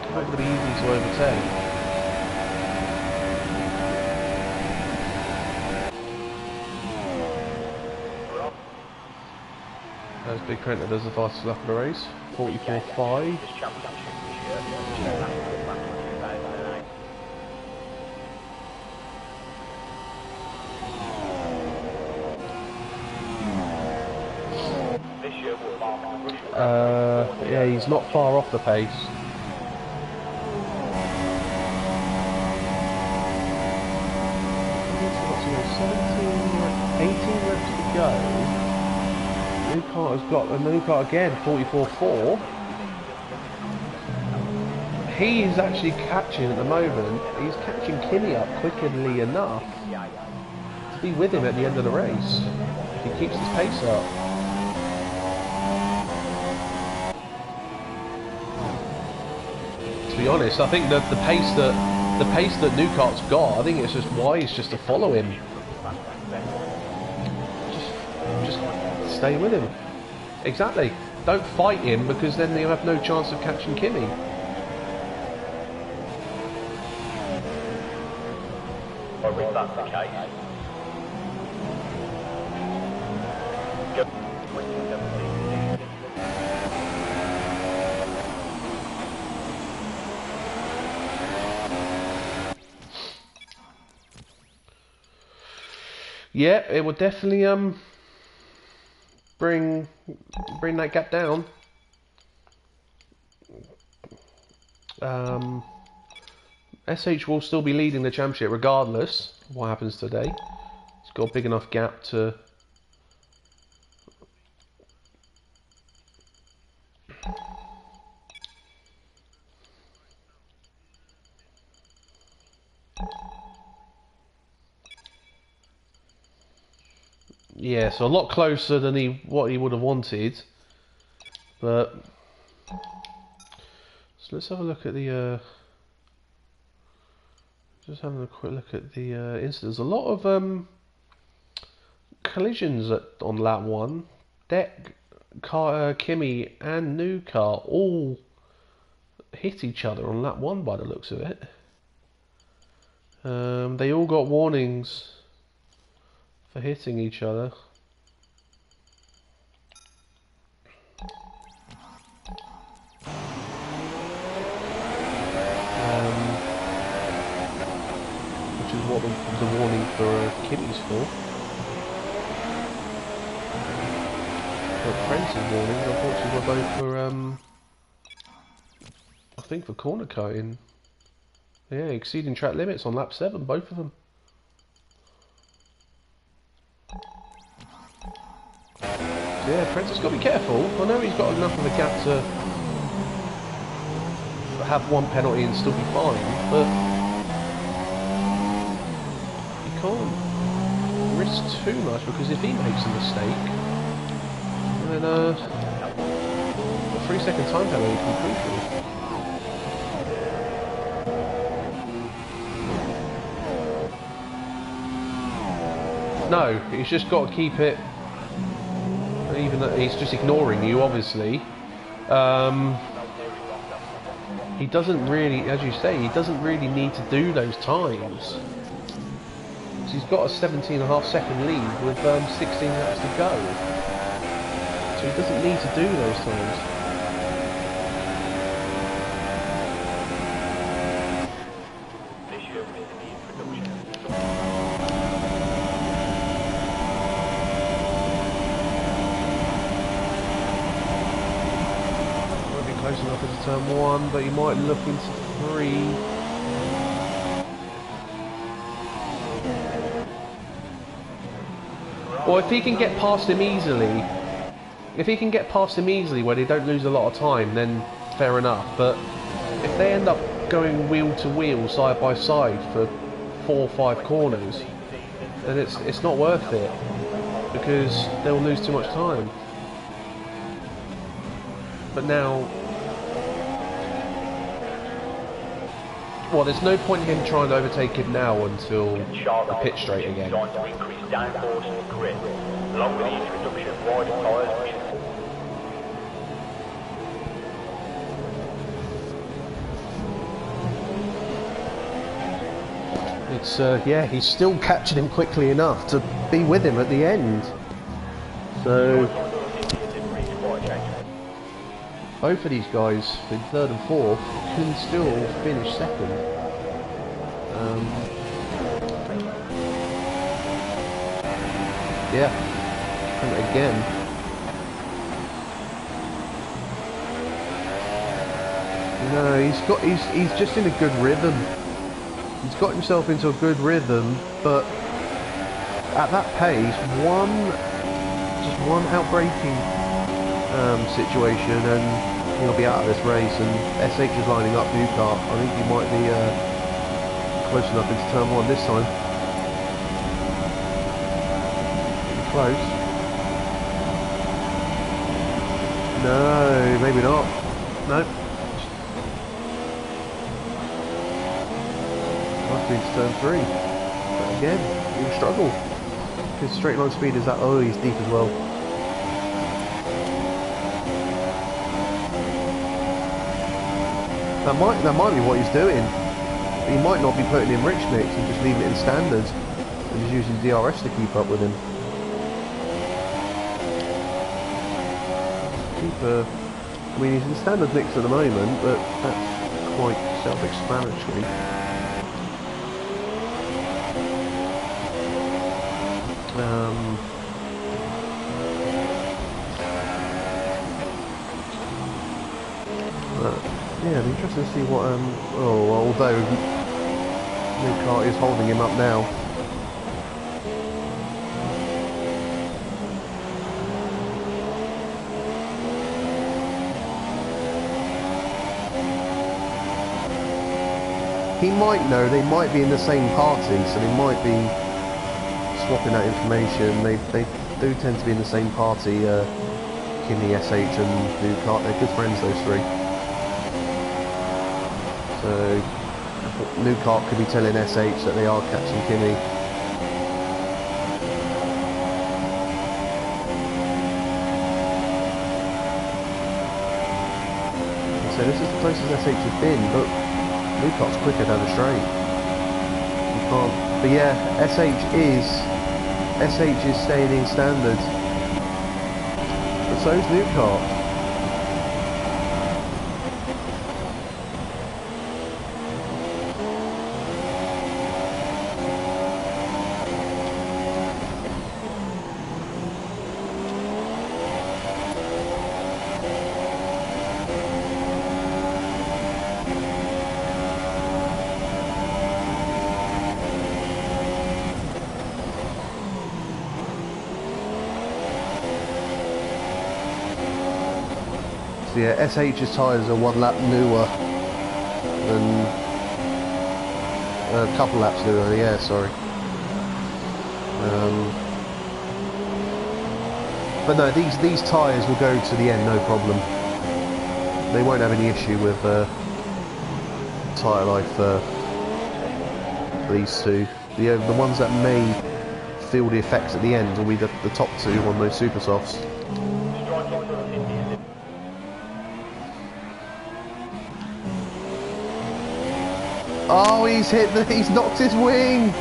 not going to be easy to overtake. As Big Trent does the fastest lap of the race, 44.5. Yeah, he's not far off the pace. He's got 18 laps to go. New car has got a new car again, 44.4. He is actually catching at the moment. He's catching Kimi up quickly enough to be with him at the end of the race. If he keeps his pace up. To be honest, I think that the pace that Newcart's got, I think it's just wise just to follow him. Just stay with him. Exactly. Don't fight him, because then you'll have no chance of catching Kimi. Or if that's the case. Yeah, it will definitely bring that gap down. SH will still be leading the championship regardless of what happens today. It's got a big enough gap to... Yeah, so a lot closer than what he would have wanted. But... So let's have a look at the... Just having a quick look at the incidents. A lot of collisions on lap 1. Deck, Kimi and new car all hit each other on lap 1 by the looks of it. They all got warnings for hitting each other. Which is what the warning for Kimmy's for. But Prince's warnings, unfortunately, were both for I think for corner cutting. Yeah, exceeding track limits on lap 7, both of them. Yeah, Prince has got to be careful. I know he's got enough of a gap to have one penalty and still be fine, but he can't risk too much, because if he makes a mistake, then a 3-second time penalty can be crucial. No, he's just got to keep it, even though he's just ignoring you, obviously. He doesn't really, as you say, he doesn't really need to do those times. So he's got a 17.5-second lead with 16 laps to go. So he doesn't need to do those times. Close enough into turn 1, but he might look into 3. Or if he can get past him easily, where they don't lose a lot of time, then fair enough. But if they end up going wheel to wheel, side by side for 4 or 5 corners, then it's not worth it, because they'll lose too much time. But now, well, there's no point in him trying to overtake him now until the pit straight again. It's yeah, he's still catching him quickly enough to be with him at the end. So both of these guys in 3rd and 4th can still finish 2nd. Yeah, and again. No, he's just in a good rhythm. He's got himself into a good rhythm, but at that pace, just one outbreaking situation and he'll be out of this race, and SH is lining up new car. I think he might be close enough into turn 1 this time. Pretty close. No, maybe not. No. Might be into turn 3. But again, he'll struggle. His straight line speed is that. Oh, he's deep as well. That might be what he's doing. He might not be putting in rich mix and just leaving it in standards and just using DRS to keep up with him. I mean, he's in standard mix at the moment, but that's quite self-explanatory. Yeah, it'd be interesting to see what, although new car is holding him up now. He might know, they might be in the same party, so they might be swapping that information. They do tend to be in the same party, Kimmy, SH and new car, they're good friends, those three. So, new car could be telling SH that they are catching Kimmy. So this is the closest SH has been, but new car's quicker down the straight. You can't. But yeah, SH is SH is staying in standard. But so's Newcart. So yeah, SH's tyres are 1 lap newer than a couple laps newer, yeah, sorry. But no, these tyres will go to the end, no problem. They won't have any issue with tyre life for these two. The ones that may feel the effects at the end will be the top two on those super softs. Oh, he's knocked his wing!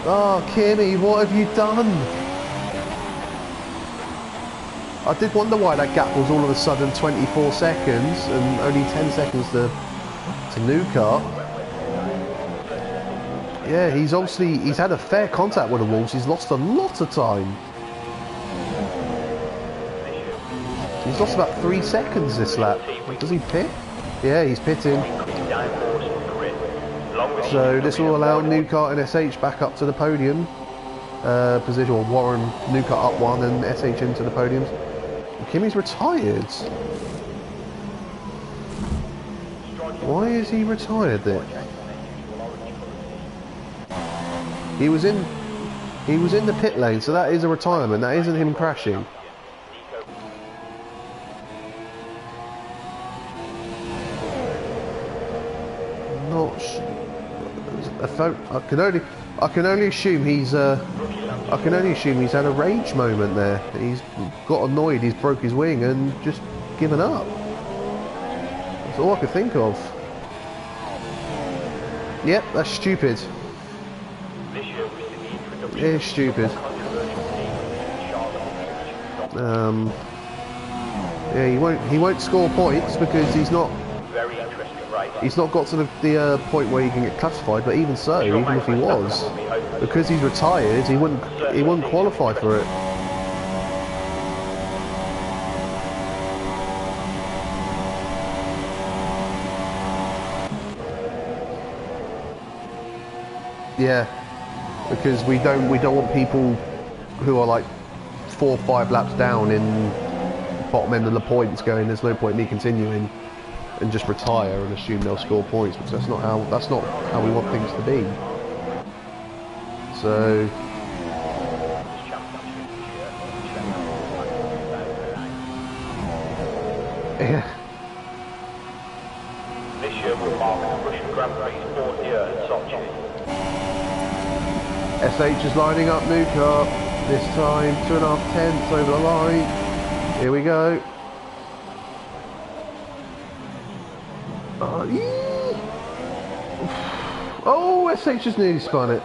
Oh, Kimmy, what have you done? I did wonder why that gap was all of a sudden 24 seconds and only 10 seconds to Newcart. Yeah, he's had a fair contact with the walls. He's lost a lot of time. He's lost about 3 seconds this lap. Does he pit? Yeah, he's pitting. So this will allow Newcart and SH back up to the podium position, or Warren, Newcart up 1 and SH into the podiums. And Kimmy's retired. Why is he retired then? He was in the pit lane, so that is a retirement. That isn't him crashing. I can only assume he's had a rage moment there. He's got annoyed, he's broke his wing and just given up. That's all I could think of. Yep, that's stupid. It is stupid. Yeah, he won't score points because he's not got to the point where he can get classified, but even so, even if he was, because he's retired, he wouldn't qualify for it. Yeah, because we don't want people who are like 4 or 5 laps down in bottom end of the points going, there's no point in me continuing, and just retire and assume they'll score points, because that's not how we want things to be. So yeah. This year will mark the Russian Grand Prix 4th year in Sochi. SH is lining up Newcart, this time 2.5 tenths over the line. Here we go. Oh, SH just nearly spun it.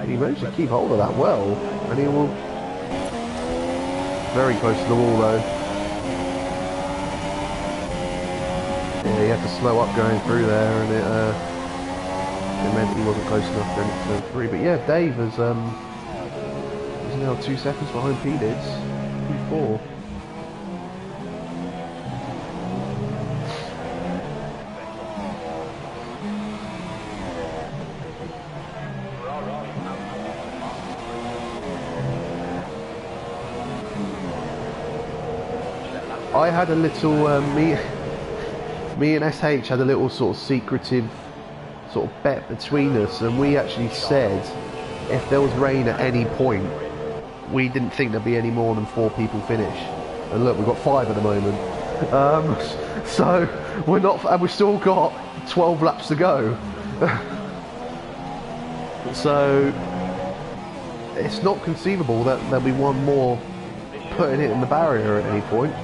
He managed to keep hold of that well, and he will... Very close to the wall though. Yeah, he had to slow up going through there, and it meant he wasn't close enough for turn 3. But yeah, Dave is now 2 seconds behind P-Dids, P4. I had a little, me and SH had a little sort of secretive sort of bet between us, and we actually said if there was rain at any point, we didn't think there'd be any more than 4 people finish. And look, we've got 5 at the moment. So we're not, and we've still got 12 laps to go. So it's not conceivable that there'll be one more putting it in the barrier at any point.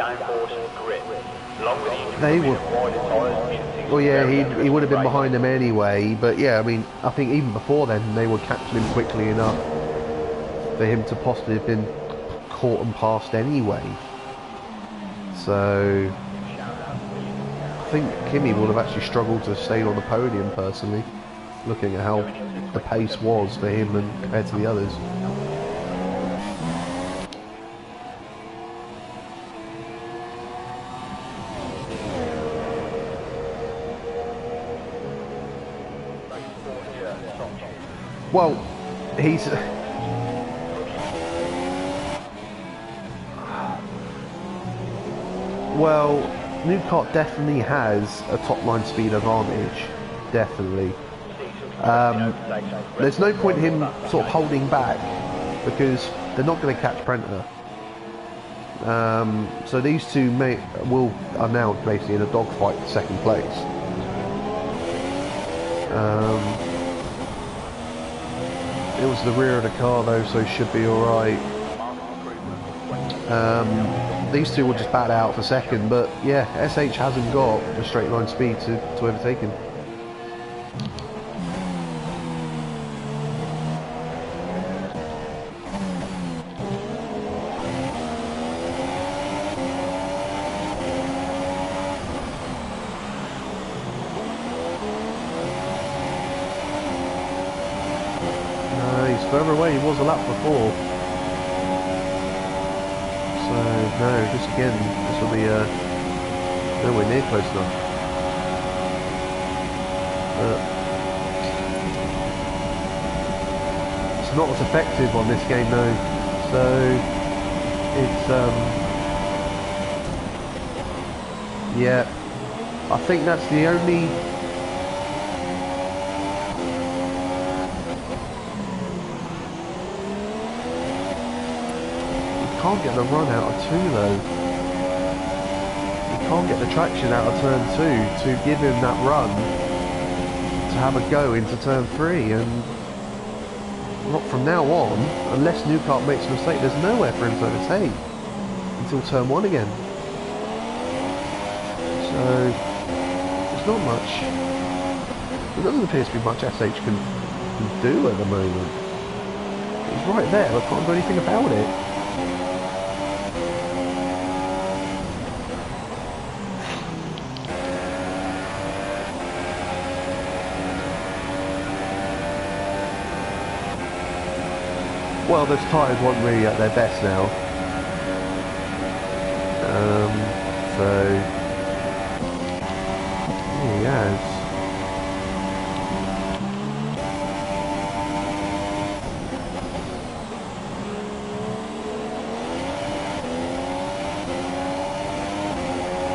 downforce grip. Along with the They introduction were. of wider tyres, Well, yeah, he would have been behind them anyway. But yeah, I mean, I think even before then they were catching him quickly enough for him to possibly have been caught and passed anyway. So I think Kimi would have actually struggled to stay on the podium personally, looking at how the pace was for him and compared to the others. Well, he's... Well, New Kart definitely has a top line speed advantage, definitely. There's no point in him sort of holding back because they're not going to catch Prenta. So these two are now basically in a dogfight for second place. It was the rear of the car though, so should be alright. These two will just bat out for second, but yeah, SH hasn't got a straight line speed to overtake him. He's further away, he was a lap before. So, no, this again, this will be nowhere near close enough. But it's not as effective on this game though, so it's, yeah, I think that's the only... Can't get the run out of 2 though. You can't get the traction out of turn 2 to give him that run to have a go into turn 3, and not from now on, unless New Kart makes a mistake, there's nowhere for him to overtake until turn 1 again. So there's not much. There doesn't appear to be much SH can do at the moment. He's right there, I can't do anything about it. Well, those tyres weren't really at their best now. So he has.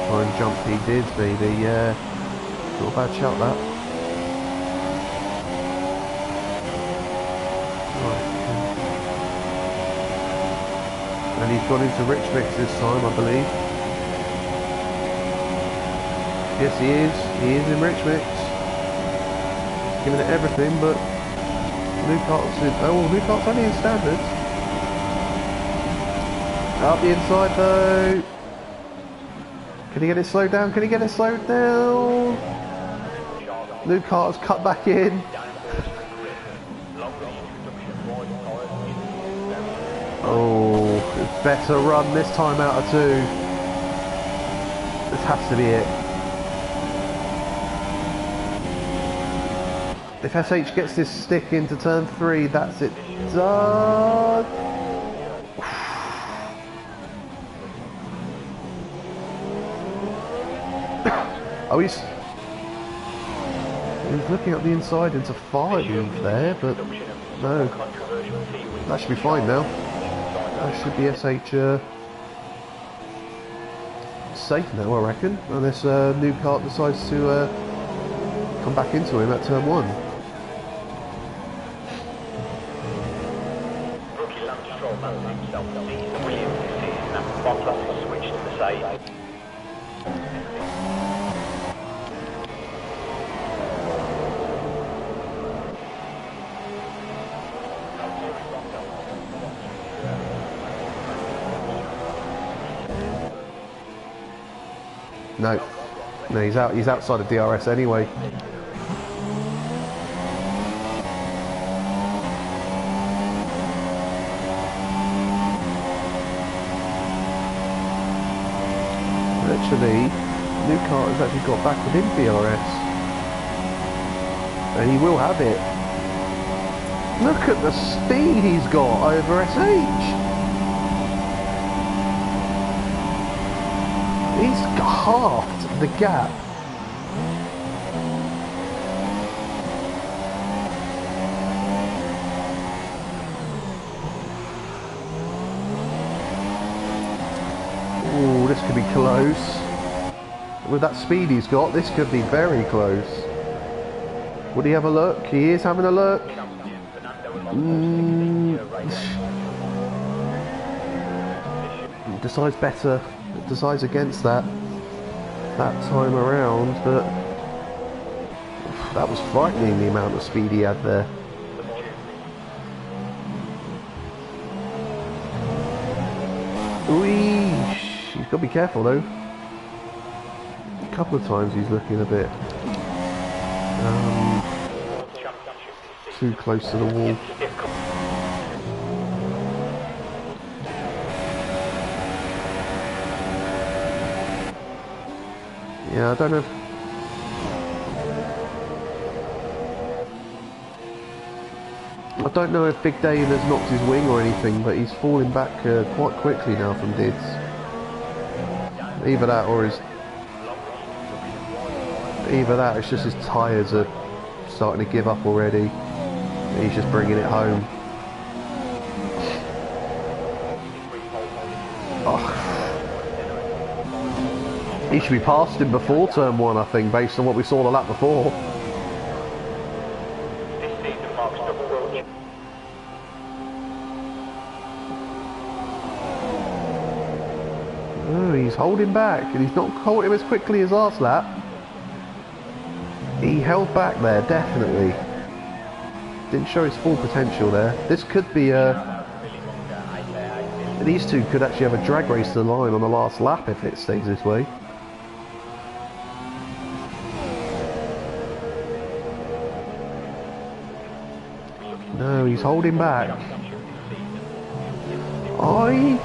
Try and jump he did, baby. Yeah, not a bad shout that. And he's gone into Rich Mix this time, I believe. Yes, he is. He is in Rich Mix. Giving it everything, but New Kart's in... Oh, well, New Kart's only in standards. Up the inside, though. Can he get it slowed down? Can he get it slowed down? New Kart's cut back in. Oh, better run this time out of 2. This has to be it. If SH gets this stick into turn 3, that's it done. Oh, he's looking up the inside into 5 there, but no. That should be fine now. That should be SH safe now, I reckon, unless New Kart decides to come back into him at turn 1. Rookie Lance Stroll managed himself to lead the Williams this season after Bottas switched to Mercedes. No. No, he's out. He's outside of DRS anyway. Actually, Newcart has actually got back within DRS. And he will have it. Look at the speed he's got over SH. He's halved the gap. Ooh, this could be close. With that speed he's got, this could be very close. Would he have a look? He is having a look. Decides better. Decides against that time around, but that was frightening, the amount of speed he had there. He's got to be careful though. A couple of times he's looking a bit too close to the wall. Yeah, I don't know. I don't know if Big Dave has knocked his wing or anything, but he's falling back quite quickly now from Dids. Either that or it's just his tyres are starting to give up already. He's just bringing it home. Oh. He should be past him before turn 1, I think, based on what we saw the lap before. Oh, he's holding back, and he's not caught him as quickly as last lap. He held back there, definitely. Didn't show his full potential there. This could be a... These two could actually have a drag race to the line on the last lap if it stays this way. No, he's holding back. I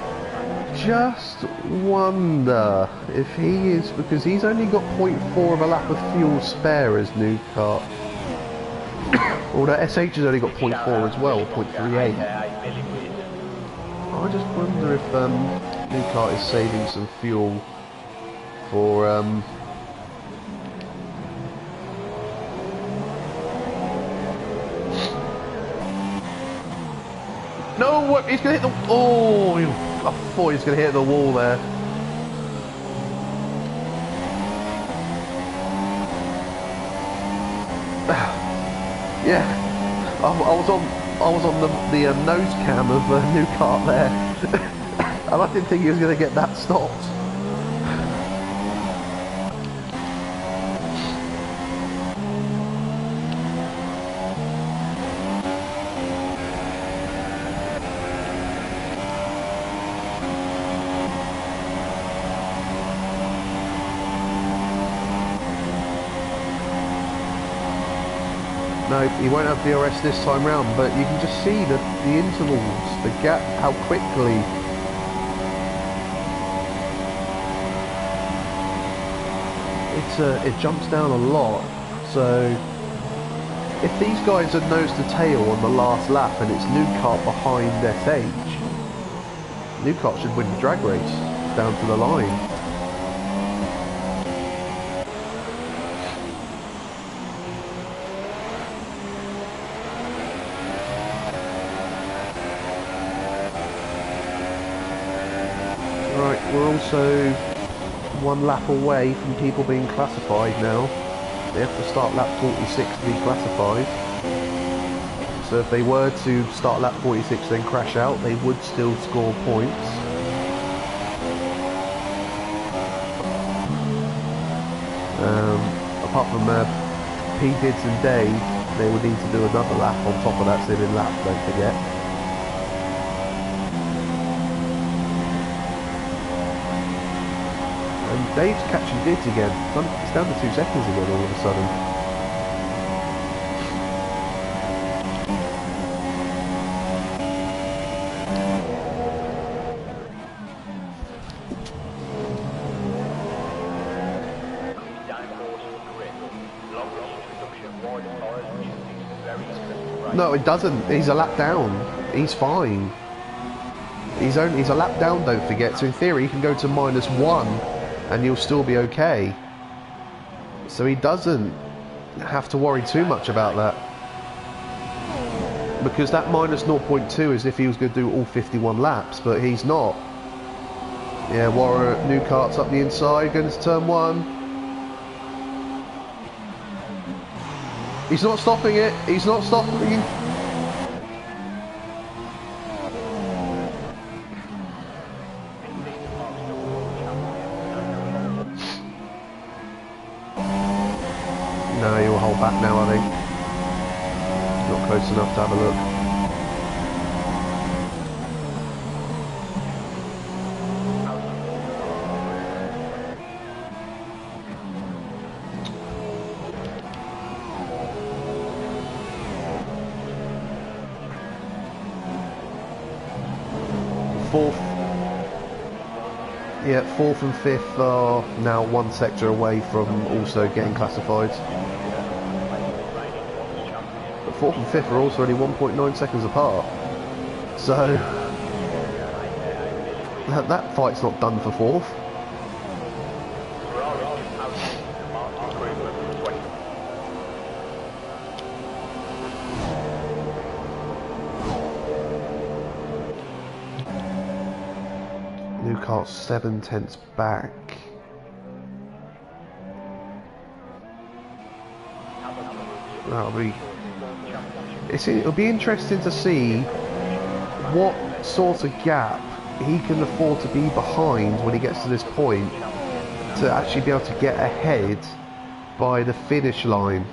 just wonder if he is, because he's only got 0.4 of a lap of fuel spare as Newcart. Although SH has only got 0.4 as well, 0.38. I just wonder if Newcart is saving some fuel for No, he's going to hit the... Oh, I thought he was going to hit the wall there. Yeah, I was on the nose cam of Newcart there, and I didn't think he was going to get that stopped. No, he won't have DRS this time round, but you can just see the intervals, the gap, how quickly it jumps down a lot. So if these guys are nose to tail on the last lap and it's Newcart behind SH, Newcart should win the drag race down to the line. We're also one lap away from people being classified now. They have to start lap 46 to be classified. So if they were to start lap 46 then crash out, they would still score points. Apart from P. Dids and Dave, they would need to do another lap on top of that sinning lap, don't forget. Dave's catching bids again. It's down to 2 seconds again all of a sudden. No, it doesn't. He's a lap down. He's fine. He's a lap down, don't forget. So in theory, he can go to -1 and you'll still be okay. So he doesn't have to worry too much about that. Because that -0.2 is if he was going to do all 51 laps, but he's not. Yeah, Warren, new kart's up the inside, going to turn 1. He's not stopping it. He's not stopping. No, he'll hold back now, I think. Not close enough to have a look. Fourth and fifth are now 1 sector away from also getting classified. But fourth and fifth are also only 1.9 seconds apart. So that fight's not done for fourth. New kart's 7 tenths back. It'll be interesting to see what sort of gap he can afford to be behind when he gets to this point to actually be able to get ahead by the finish line.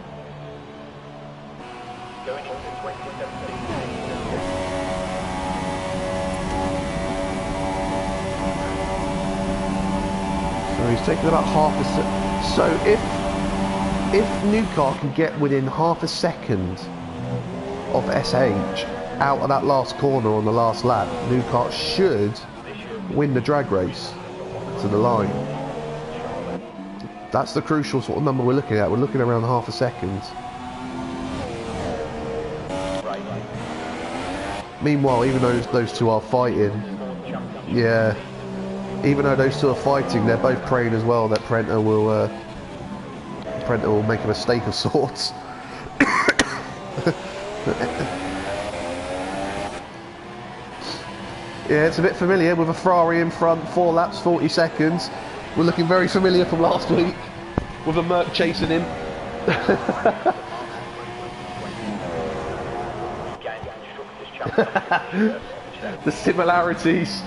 He's taken about half a second. So if new kart can get within half a second of SH out of that last corner on the last lap, new kart should win the drag race to the line. That's the crucial sort of number we're looking at. We're looking around half a second. Meanwhile, even though those two are fighting, yeah. Even though those two are fighting, they're both praying as well that Prenta will make a mistake of sorts. Yeah, it's a bit familiar with a Ferrari in front, 4 laps, 40 seconds. We're looking very familiar from last week with a Merc chasing him. The similarities.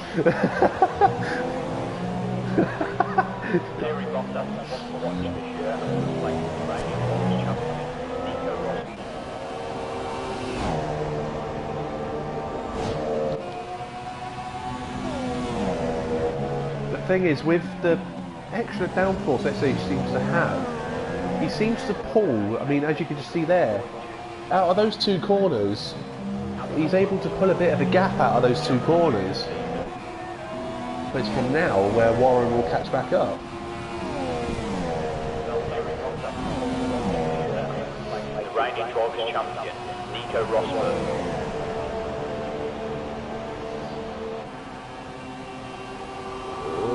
The thing is, with the extra downforce SH seems to have, he seems to pull, I mean, as you can just see there, out of those 2 corners, he's able to pull a bit of a gap out of those 2 corners. But it's from now where Warren will catch back up. The reigning drivers' champion, Nico Rosberg.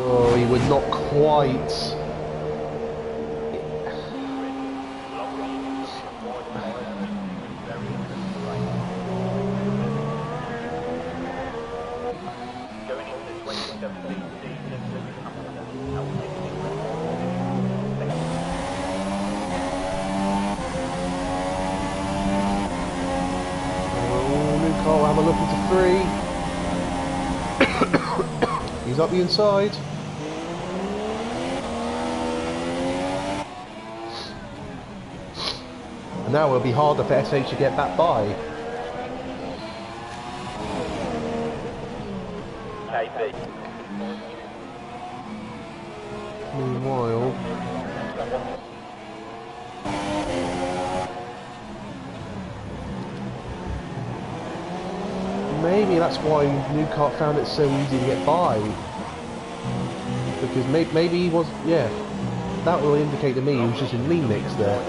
Oh, he would not quite. I'll have a look into 3. He's up the inside. And now it'll be harder for SH to get that by. KB. while. Maybe that's why Newcart found it so easy to get by. Because maybe he was, yeah, that will indicate to me he was just in lean mix there.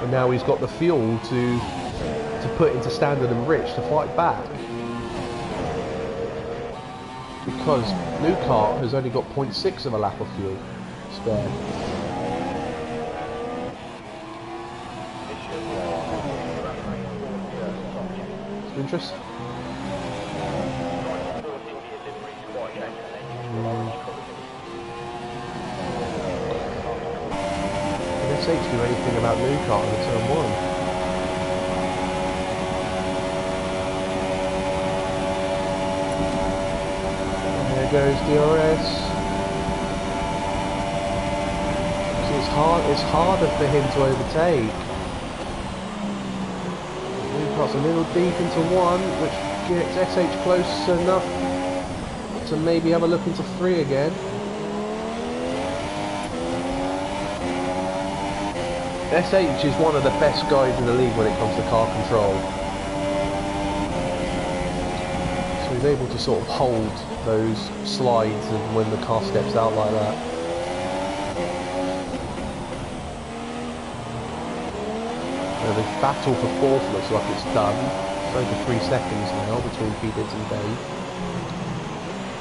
And now he's got the fuel to put into standard and rich to fight back. Because Newcart has only got 0.6 of a lap of fuel spare. It's interesting. Can SH do anything about Newcart in turn 1? There goes DRS. It's harder for him to overtake. Newcart's a little deep into 1, which gets SH close enough to maybe have a look into 3 again. SH is one of the best guys in the league when it comes to car control. So he's able to sort of hold those slides and when the car steps out like that. Now the battle for 4th looks like it's done. It's over 3 seconds now between Phoenix and Dave.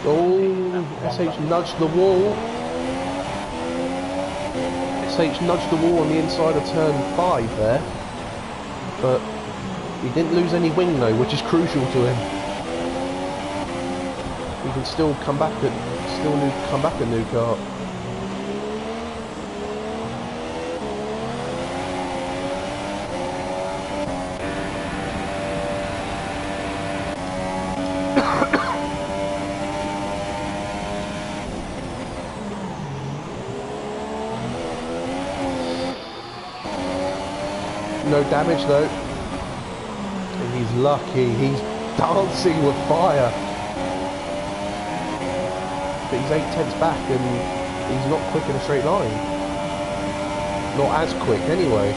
Oh, SH nudged the wall. SH nudged the wall on the inside of turn 5 there. But he didn't lose any wing though, which is crucial to him. He can still come back at Newcart. No damage though. And he's lucky. He's dancing with fire. But he's 8/10 back and he's not quick in a straight line. Not as quick anyway.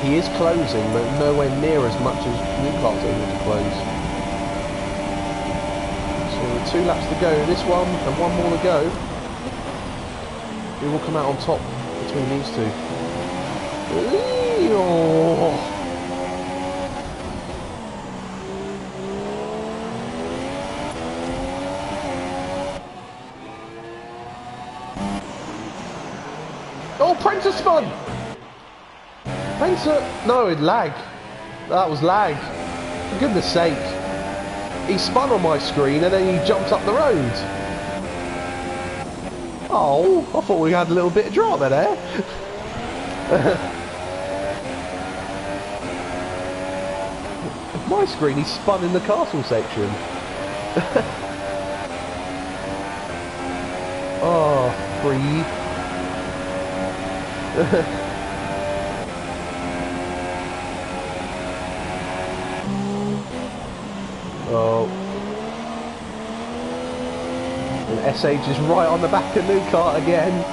He is closing, but nowhere near as much as Newcart's able to close. So 2 laps to go. This one and 1 more to go. Who will come out on top between these two? Oh. Oh, Prancer spun! Prancer, no, it lag. That was lag. For goodness sake. He spun on my screen and then he jumped up the road. Oh, I thought we had a little bit of drama there. My screen, he spun in the castle section. Oh, breathe. Oh. And SH is right on the back of Newcart again.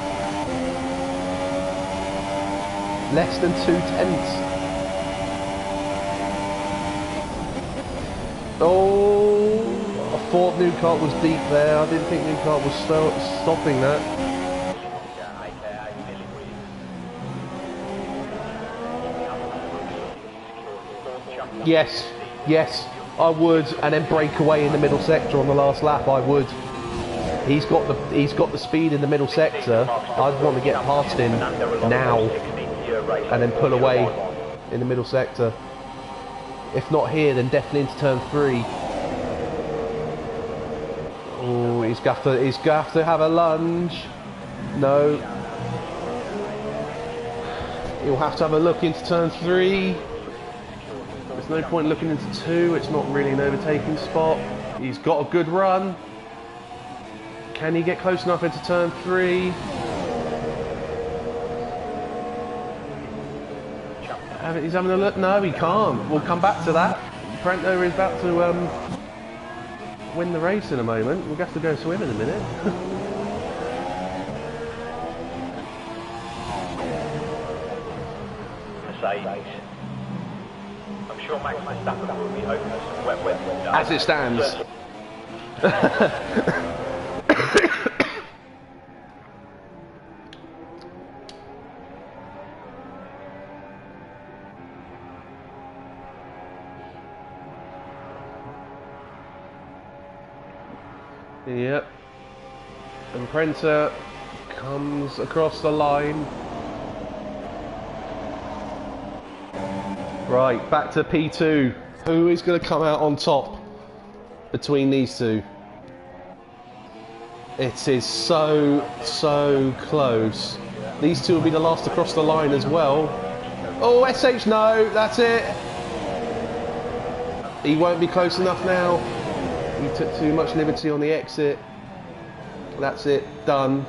Less than 2/10. Oh, I thought Newcart was deep there. I didn't think Newcart was stopping that. Yes, yes, I would, and then break away in the middle sector on the last lap. I would. He's got the speed in the middle sector. I'd want to get past him now, and then pull away in the middle sector. If not here, then definitely into turn 3. Oh, he's got to have a lunge. No. He'll have to have a look into turn 3. There's no point looking into 2. It's not really an overtaking spot. He's got a good run. Can he get close enough into turn 3? He's having a look. No, he can't. We'll come back to that. Prento is about to win the race in a moment. We'll have to go to him in a minute. Mercedes. I'm sure Max Verstappen will be hoping for some wet weather. As it stands. Yep. And Printer comes across the line. Right, back to P2. Who is going to come out on top between these two? It is so close. These two will be the last to cross the line as well. Oh, SH, no, that's it. He won't be close enough now. He took too much liberty on the exit. That's it, done.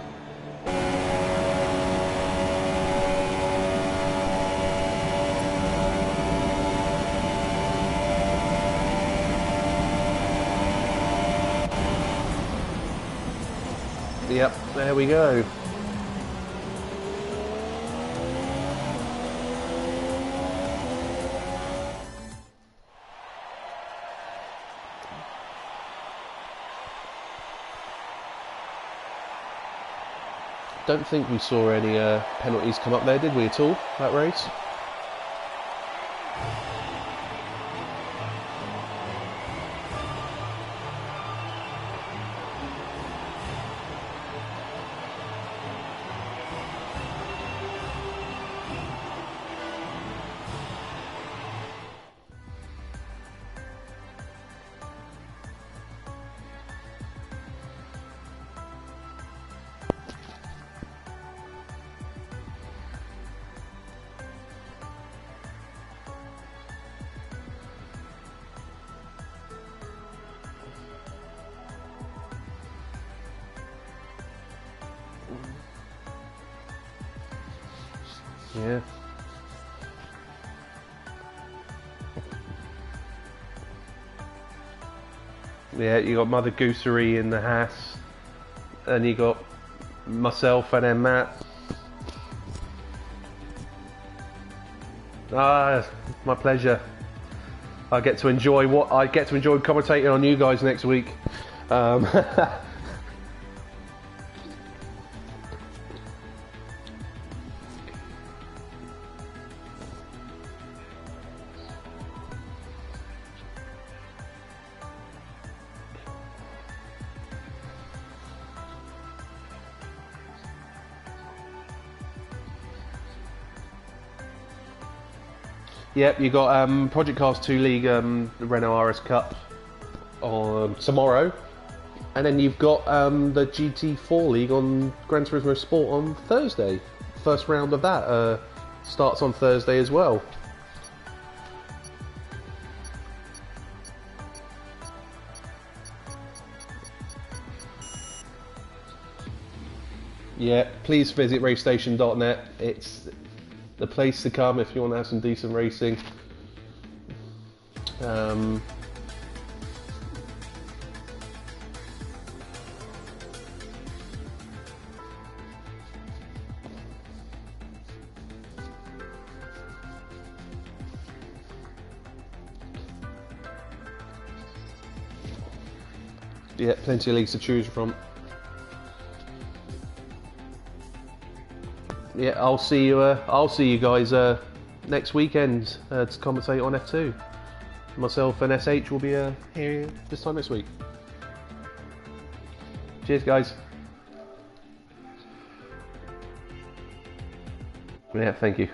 Yep, there we go. Don't think we saw any penalties come up there, did we, at all, that race? Yeah. Yeah, you got Mother Goosery in the Haas, and you got myself and then Matt. Ah, my pleasure. I get to enjoy commentating on you guys next week. Yep, you got Project Cars 2 League, the Renault RS Cup on tomorrow, and then you've got the GT4 League on Gran Turismo Sport on Thursday. First round of that starts on Thursday as well. Yeah, please visit racestation.net. It's the place to come if you want to have some decent racing. Yeah, plenty of leagues to choose from. Yeah, I'll see you guys next weekend to commentate on F2. Myself and SH will be here this time next week. Cheers, guys. Yeah, thank you.